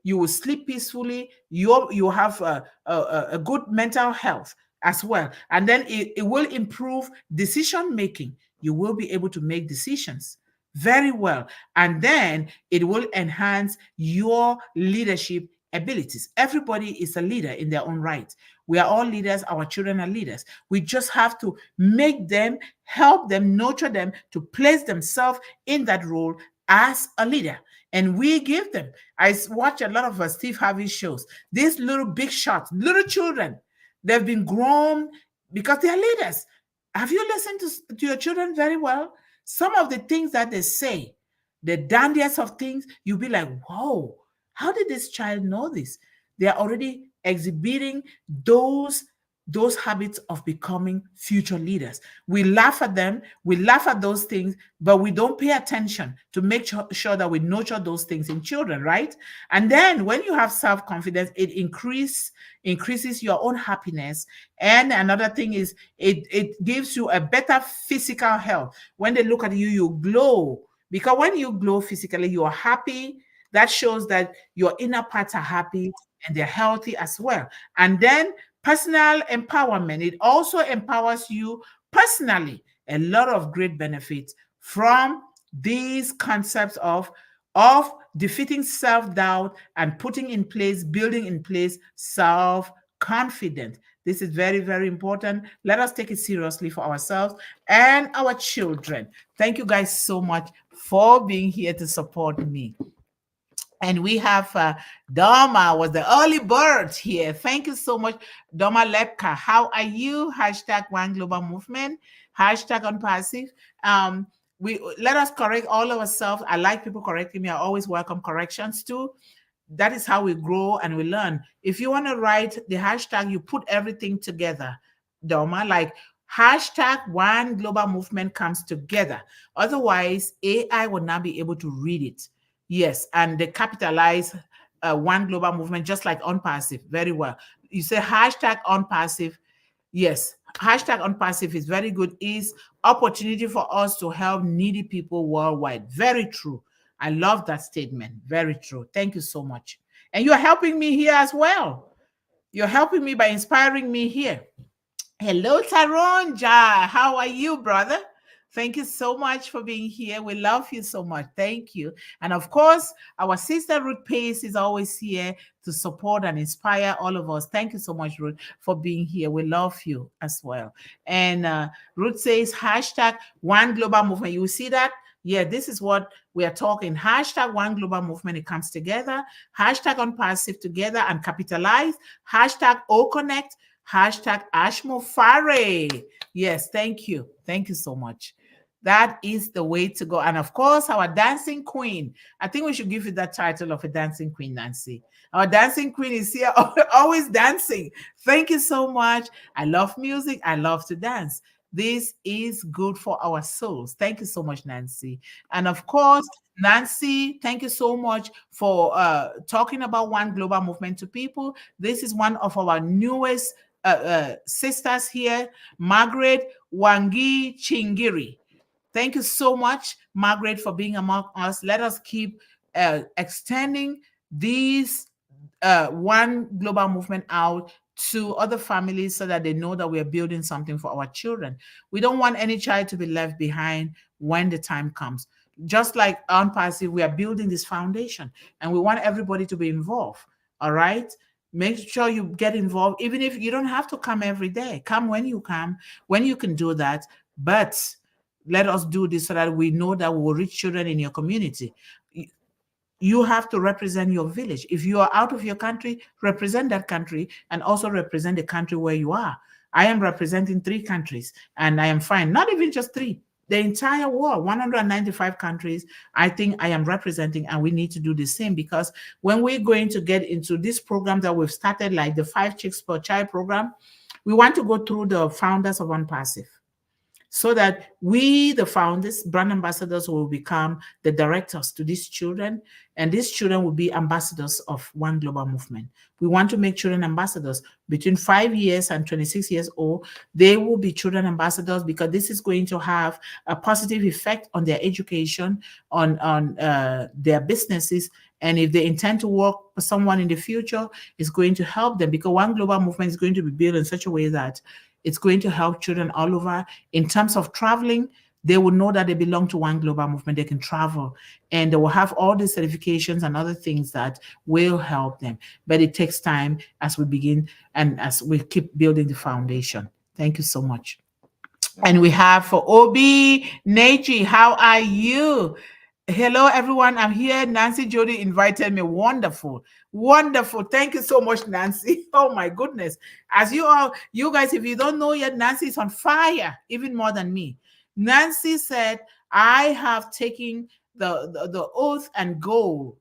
will sleep peacefully. You have a good mental health as well, and then it will improve decision making. You will be able to make decisions very well, and then it will enhance your leadership abilities. Everybody is a leader in their own right. We are all leaders. Our children are leaders. We just have to make them, help them, nurture them to place themselves in that role as a leader. And we give them. I watch a lot of Steve Harvey shows. These little big shots, little children, they've been grown because they are leaders. Have you listened to your children very well? Some of the things that they say, the dandiest of things, you'll be like, whoa, how did this child know this? They are already exhibiting those habits of becoming future leaders. We laugh at them, we laugh at those things, but we don't pay attention to make sure that we nurture those things in children, right? And then when you have self-confidence, it increases your own happiness. And another thing is it gives you a better physical health. When they look at you, you glow. Because when you glow physically, you are happy. That shows that your inner parts are happy and they're healthy as well. And then personal empowerment. It also empowers you personally. A lot of great benefits from these concepts of defeating self-doubt and building in place self-confidence. This is very, very important. Let us take it seriously for ourselves and our children. Thank you guys so much for being here to support me. And we have Doma was the early bird here. Thank you so much, Doma Lepka. How are you? Hashtag One Global Movement. Hashtag Unpassive. Let us correct all ourselves. I like people correcting me. I always welcome corrections too. That is how we grow and we learn. If you want to write the hashtag, you put everything together, Doma, like hashtag One Global Movement comes together. Otherwise, AI will not be able to read it. Yes, and they capitalize One Global Movement, just like Unpassive. Very well. You say hashtag Unpassive. Yes, hashtag Unpassive is very good. Is opportunity for us to help needy people worldwide. Very true. I love that statement. Very true. Thank you so much. And you're helping me here as well. You're helping me by inspiring me here. Hello, Taronja. How are you, brother? Thank you so much for being here. We love you so much. Thank you. And of course, our sister Ruth Pace is always here to support and inspire all of us. Thank you so much, Ruth, for being here. We love you as well. And Ruth says, hashtag one global movement. You see that? Yeah, this is what we are talking. Hashtag one global movement. It comes together. Hashtag on passive together and capitalize. Hashtag O Connect. Hashtag Ashmo Fare. Yes, thank you. Thank you so much. That is the way to go. And of course, our dancing queen. I think we should give you that title of a dancing queen, Nancy. Our dancing queen is here, always dancing. Thank you so much. I love music. I love to dance. This is good for our souls. Thank you so much, Nancy. And of course, Nancy, thank you so much for talking about One Global Movement to people. This is one of our newest sisters here, Margaret Wangi Chingiri. Thank you so much, Margaret, for being among us. Let us keep extending these one global movement out to other families so that they know that we are building something for our children. We don't want any child to be left behind when the time comes. Just like on passive, we are building this foundation and we want everybody to be involved. All right. Make sure you get involved, even if you don't have to come every day. Come, when you can do that. But let us do this so that we know that we will reach children in your community. You have to represent your village. If you are out of your country, represent that country and also represent the country where you are. I am representing 3 countries and I am fine. Not even just 3, the entire world, 195 countries. I think I am representing, and we need to do the same, because when we're going to get into this program that we've started, like the 5 Chicks per Child program, we want to go through the founders of One Passive, so that we, the founders, brand ambassadors, will become the directors to these children, and these children will be ambassadors of One Global Movement. We want to make children ambassadors between 5 years and 26 years old. They will be children ambassadors because this is going to have a positive effect on their education, on their businesses, and if they intend to work for someone in the future, it's going to help them, because One Global Movement is going to be built in such a way that it's going to help children all over. In terms of traveling, they will know that they belong to One Global Movement. They can travel and they will have all the certifications and other things that will help them. But it takes time as we begin and as we keep building the foundation. Thank you so much. And we have for Obi Neji, how are you? Hello, everyone. I'm here. Nancy Jody invited me. Wonderful. Wonderful. Thank you so much, Nancy. Oh, my goodness. As you guys, if you don't know yet, Nancy is on fire, even more than me. Nancy said, I have taken the oath and goal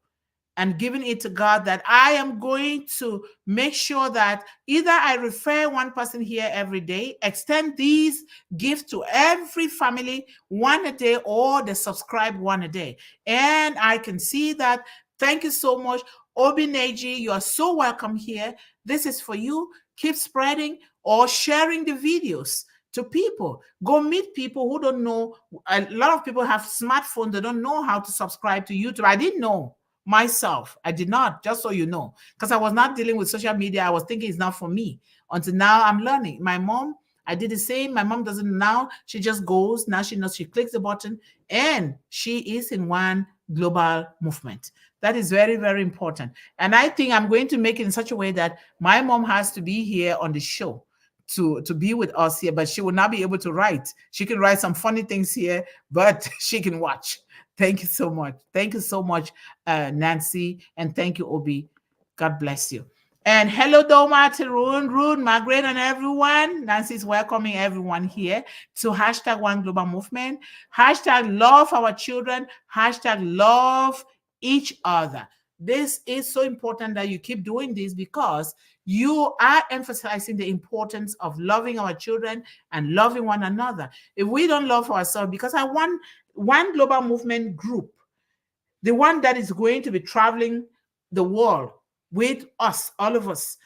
and giving it to God that I am going to make sure that either I refer one person here every day, extend these gifts to every family one a day, or they subscribe one a day. And I can see that. Thank you so much. Obi Neji, you are so welcome here. This is for you. Keep spreading or sharing the videos to people. Go meet people who don't know. A lot of people have smartphones. They don't know how to subscribe to YouTube. I didn't know myself. I did not, just so you know, because I was not dealing with social media. I was thinking it's not for me. Until now, I'm learning. My mom, I did the same. My mom doesn't now. She just goes. Now she knows. She clicks the button and she is in One Global Movement. That is very, very important. And I think I'm going to make it in such a way that my mom has to be here on the show to be with us here, but she will not be able to write. She can write some funny things here, but she can watch. Thank you so much. Thank you so much, Nancy. And thank you, Obi. God bless you. And hello, Doma, Tarun, Rune, Margaret, and everyone. Nancy's welcoming everyone here to hashtag One Global Movement. Hashtag love our children. Hashtag love each other. This is so important that you keep doing this, because you are emphasizing the importance of loving our children and loving one another. If we don't love ourselves, because I want One Global Movement group, the one that is going to be traveling the world with us, all of us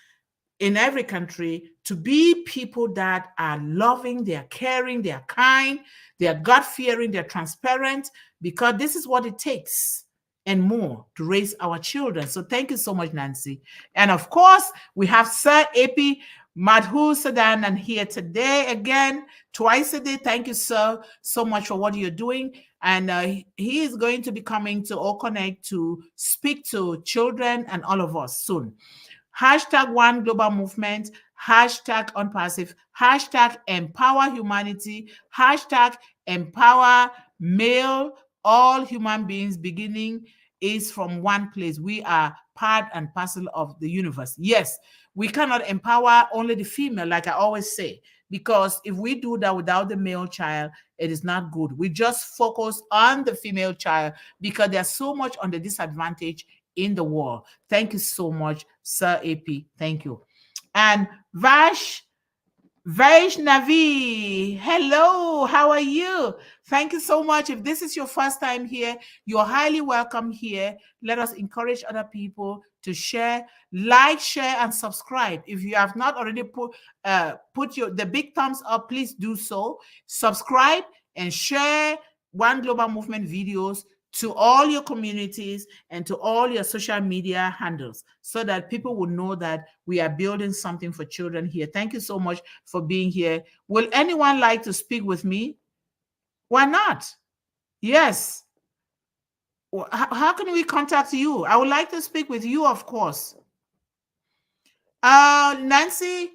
in every country, to be people that are loving, they are caring, they are kind, they are God-fearing, they're transparent, because this is what it takes and more to raise our children. So thank you so much, Nancy. And of course, we have Sir AP Madhu Sadan, and here today again, twice a day. Thank you so much for what you're doing. And he is going to be coming to All Connect to speak to children and all of us soon. Hashtag One Global Movement, hashtag Unpassive, hashtag Empower Humanity, hashtag Empower Male. All human beings beginning is from one place. We are part and parcel of the universe. Yes, we cannot empower only the female, like I always say, because if we do that without the male child, it is not good. We just focus on the female child because there's so much on the disadvantage in the world. Thank you so much, Sir AP. Thank you. And Vaishnavi, hello, how are you? Thank you so much. If this is your first time here, you're highly welcome here. Let us encourage other people to share, like, share, and subscribe. If you have not already put the big thumbs up, please do so. Subscribe and share One Global Movement videos to all your communities and to all your social media handles so that people will know that we are building something for children here. Thank you so much for being here. Will anyone like to speak with me? Why not? Yes. How can we contact you? I would like to speak with you, of course. Nancy,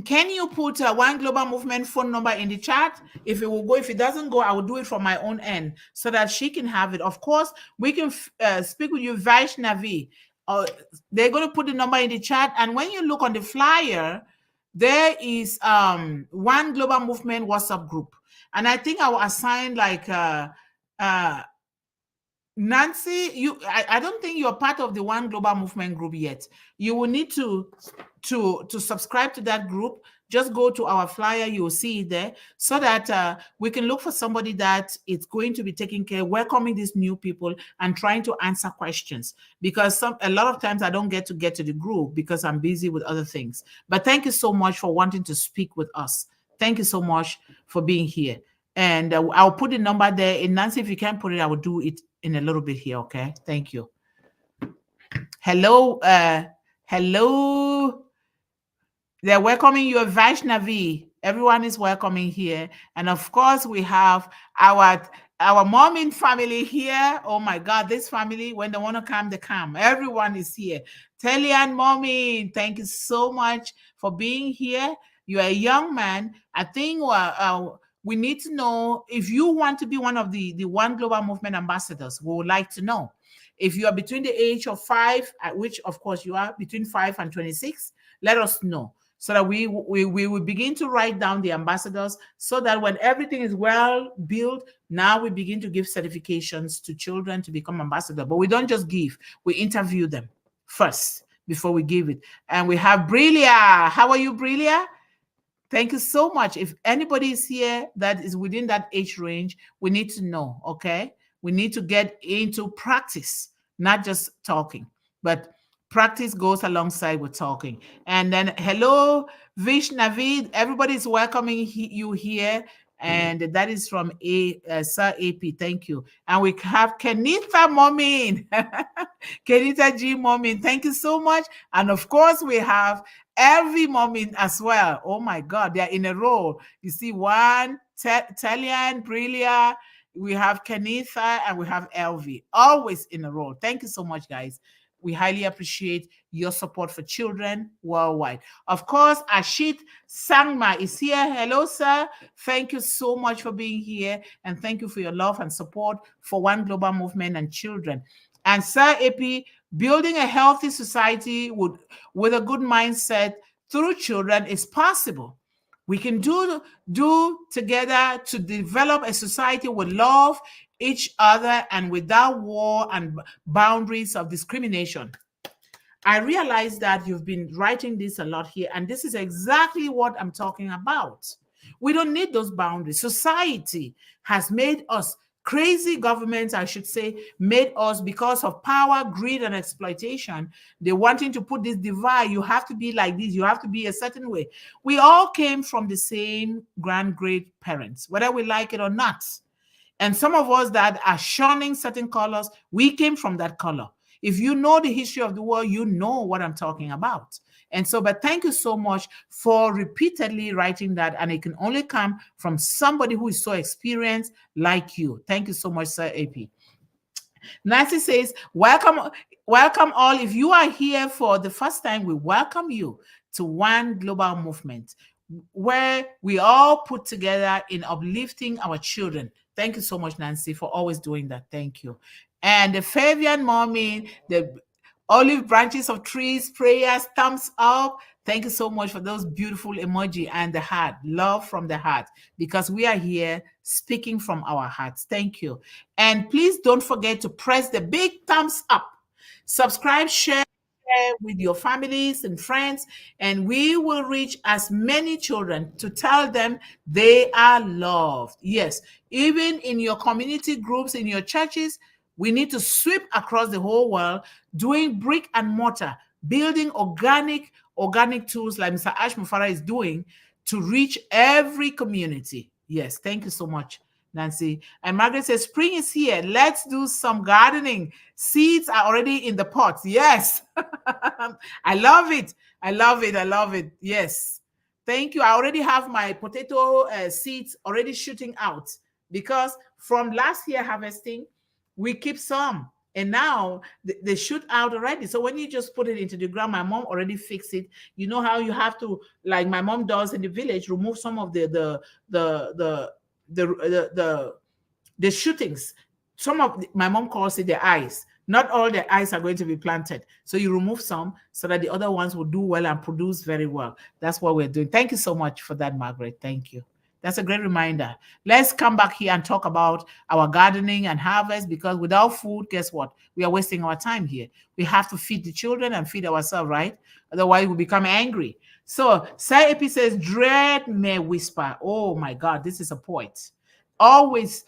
can you put One Global Movement phone number in the chat? If it will go, if it doesn't go, I will do it from my own end so that she can have it. Of course, we can speak with you, Vaishnavi. They're going to put the number in the chat. And when you look on the flyer, there is One Global Movement WhatsApp group. And I think I will assign like Nancy, I don't think you're part of the One Global Movement group yet. You will need to subscribe to that group. Just go to our flyer, you will see it there, so that we can look for somebody that is going to be taking care, welcoming these new people and trying to answer questions. Because a lot of times I don't get to the group because I'm busy with other things. But thank you so much for wanting to speak with us. Thank you so much for being here. And I'll put the number there. And Nancy, if you can't put it, I will do it in a little bit here, okay? Thank you. Hello, hello. They're welcoming you, Vaishnavi. Everyone is welcoming here. And of course, we have our Mormon family here. Oh my God, this family, when they want to come, they come. Everyone is here. Telly and Mommy, thank you so much for being here. You're a young man. I think we need to know if you want to be one of the One Global Movement ambassadors. We would like to know. If you are between the age of 5, which of course you are between 5 and 26, let us know so that we will begin to write down the ambassadors so that when everything is well built, now we begin to give certifications to children to become ambassadors. But we don't just give, we interview them first before we give it. And we have Brilia. How are you, Brilia? Thank you so much. If anybody is here that is within that age range, we need to know, okay? We need to get into practice, not just talking, but practice goes alongside with talking. And then, hello, Vishnavi. Everybody is welcoming you here. And that is from Sir AP. Thank you. And we have Kenitha Momin. Kenitha G. Momin. Thank you so much. And of course, we have every Momin as well. Oh my God, they're in a row. You see one, Talian, Brilia, we have Kenitha, and we have Elvi. Always in a row. Thank you so much, guys. We highly appreciate your support for children worldwide. Of course, Ashit Sangma is here. Hello, sir. Thank you so much for being here. And thank you for your love and support for One Global Movement and children. And Sir AP, building a healthy society with a good mindset through children is possible. We can do together to develop a society with love, each other, and without war and boundaries of discrimination. I realize that you've been writing this a lot here, and this is exactly what I'm talking about. We don't need those boundaries. Society has made us, crazy governments, I should say, made us, because of power, greed, and exploitation. They're wanting to put this divide. You have to be like this. You have to be a certain way. We all came from the same great parents, whether we like it or not. And some of us that are shunning certain colors, we came from that color. If you know the history of the world, you know what I'm talking about. And so, but thank you so much for repeatedly writing that. And it can only come from somebody who is so experienced like you. Thank you so much, Sir AP. Nancy says, welcome all. If you are here for the first time, we welcome you to One Global Movement, where we all put together in uplifting our children. Thank you so much, Nancy, for always doing that. Thank you. And the Fabian Mommy, the olive branches of trees, prayers, thumbs up. Thank you so much for those beautiful emoji and the heart, love from the heart, because we are here speaking from our hearts. Thank you. And please don't forget to press the big thumbs up, subscribe, share with your families and friends, and we will reach as many children to tell them they are loved. Yes, even in your community groups, in your churches, we need to sweep across the whole world doing brick and mortar, building organic tools like Mr. Ash Mufara is doing to reach every community. Yes, thank you so much, Nancy. And Margaret says, spring is here. Let's do some gardening. Seeds are already in the pots. Yes. I love it. I love it. I love it. Yes. Thank you. I already have my potato seeds already shooting out because from last year harvesting, we keep some. And now they shoot out already. So when you just put it into the ground, my mom already fixed it. You know how you have to, like my mom does in the village, remove some of the the shootings. Some of my mom calls it the eyes. Not all the eyes are going to be planted. So you remove some so that the other ones will do well and produce very well. That's what we're doing. Thank you so much for that, Margaret. Thank you. That's a great reminder. Let's come back here and talk about our gardening and harvest, because without food, guess what? We are wasting our time here. We have to feed the children and feed ourselves, right? Otherwise, we become angry. So, Sai Epi says, dread may whisper. Oh my God, this is a poet. Always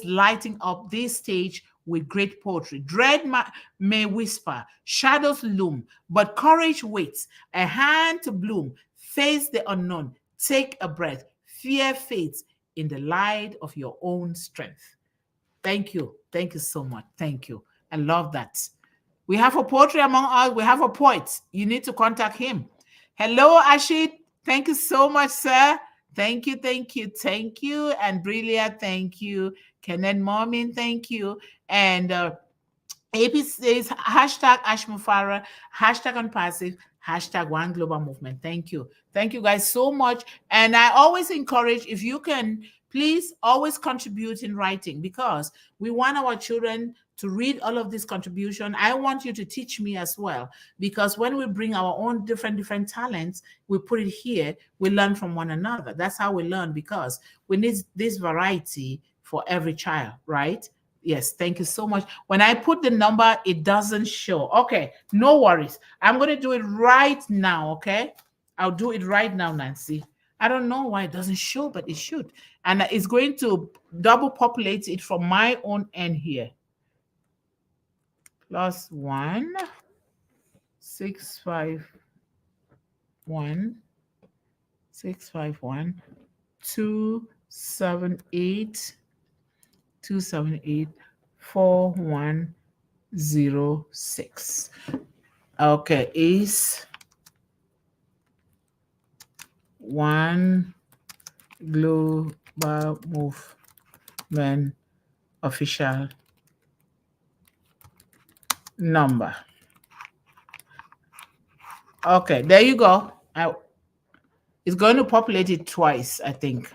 lighting up this stage with great poetry. Dread may whisper, shadows loom, but courage waits. A hand to bloom, face the unknown, take a breath. Fear fades in the light of your own strength. Thank you. Thank you so much. Thank you. I love that. We have a poetry among us. We have a poet. You need to contact him. Hello, Ashit. Thank you so much, sir. Thank you, thank you, thank you. And Brilia, thank you. Kenneth Mormin, thank you. And AP says hashtag Ashmufara, hashtag Unpassive, hashtag One Global Movement. Thank you. Thank you guys so much. And I always encourage, if you can, please always contribute in writing, because we want our children to read all of this contribution. I want you to teach me as well, because when we bring our own different talents, we put it here, we learn from one another. That's how we learn, because we need this variety for every child, right? Yes, thank you so much. When I put the number, it doesn't show. Okay, no worries. I'm going to do it right now, okay? I'll do it right now, Nancy. I don't know why it doesn't show, but it should. And it's going to double populate it from my own end here. +1 651 651 278 278 4106. Okay, is One Global Movement official number. Okay, there you go. It's going to populate it twice, I think.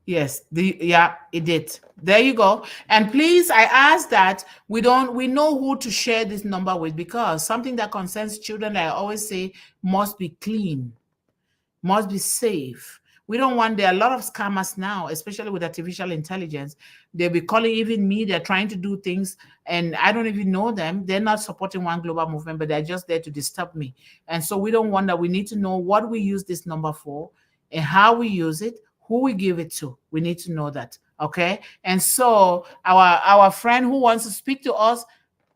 Yes, it did. There you go. And please, I ask that we know who to share this number with, because something that concerns children, I always say, must be clean, must be safe. We don't want, there are a lot of scammers now, especially with artificial intelligence. They'll be calling even me, they're trying to do things, and I don't even know them. They're not supporting One Global Movement, but they're just there to disturb me. And so we don't want that. We need to know what we use this number for and how we use it, who we give it to. We need to know that, okay? And so our friend who wants to speak to us,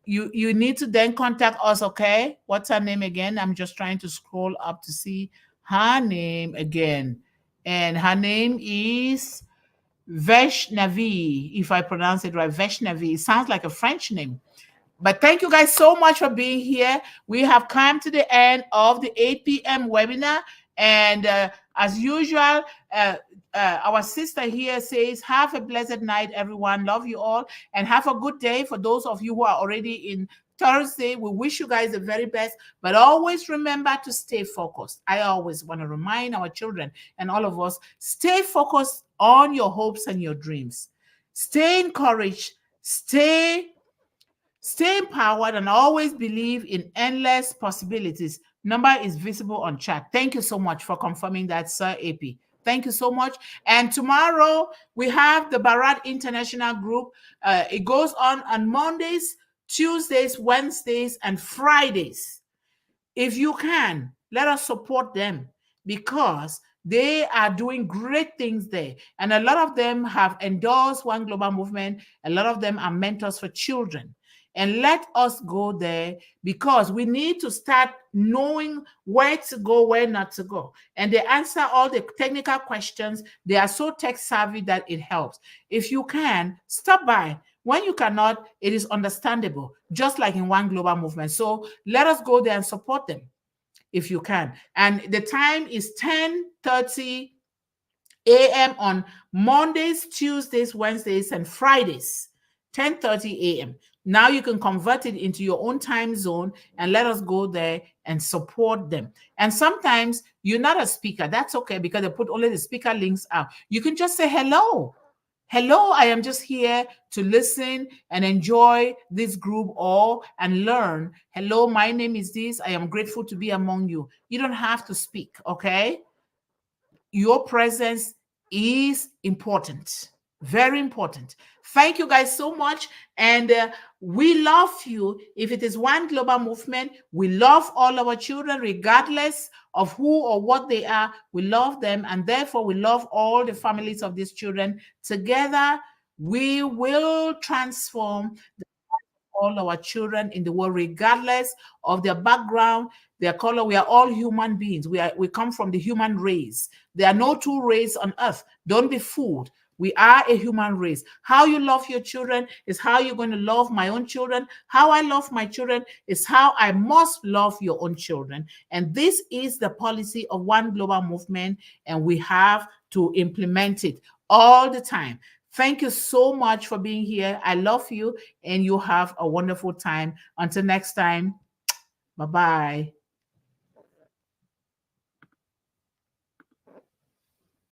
you need to then contact us, okay? What's her name again? I'm just trying to scroll up to see her name again. And her name is Vaishnavi, if I pronounce it right, Vaishnavi. It sounds like a French name. But thank you guys so much for being here. We have come to the end of the 8 p.m. webinar. And as usual, uh, our sister here says, have a blessed night, everyone. Love you all. And have a good day. For those of you who are already in Thursday, we wish you guys the very best. But always remember to stay focused. I always want to remind our children and all of us, stay focused on your hopes and your dreams. Stay encouraged. Stay empowered and always believe in endless possibilities. Number is visible on chat. Thank you so much for confirming that, Sir AP. Thank you so much. And tomorrow we have the Barat International Group. It goes on Mondays, Tuesdays, Wednesdays, and Fridays. If you can, let us support them because they are doing great things there. And a lot of them have endorsed One Global Movement. A lot of them are mentors for children. And let us go there because we need to start knowing where to go, where not to go. And they answer all the technical questions. They are so tech savvy that it helps. If you can, stop by. When you cannot, it is understandable, just like in One Global Movement. So let us go there and support them if you can. And the time is 10:30 a.m. on Mondays, Tuesdays, Wednesdays, and Fridays. 10:30 a.m. Now you can convert it into your own time zone and let us go there and support them. And sometimes you're not a speaker. That's okay because they put only the speaker links out. You can just say hello. Hello, I am just here to listen and enjoy this group all and learn. Hello, my name is this. I am grateful to be among you. You don't have to speak, okay? Your presence is important, very important. Thank you guys so much. And we love you. If it is One Global Movement, we love all our children, regardless of who or what they are. We love them. And therefore, we love all the families of these children. Together, we will transform all our children in the world, regardless of their background, their color. We are all human beings. We come from the human race. There are no two races on earth. Don't be fooled. We are a human race. How you love your children is how you're going to love my own children. How I love my children is how I must love your own children. And this is the policy of One Global Movement, and we have to implement it all the time. Thank you so much for being here. I love you, and you have a wonderful time. Until next time, bye-bye.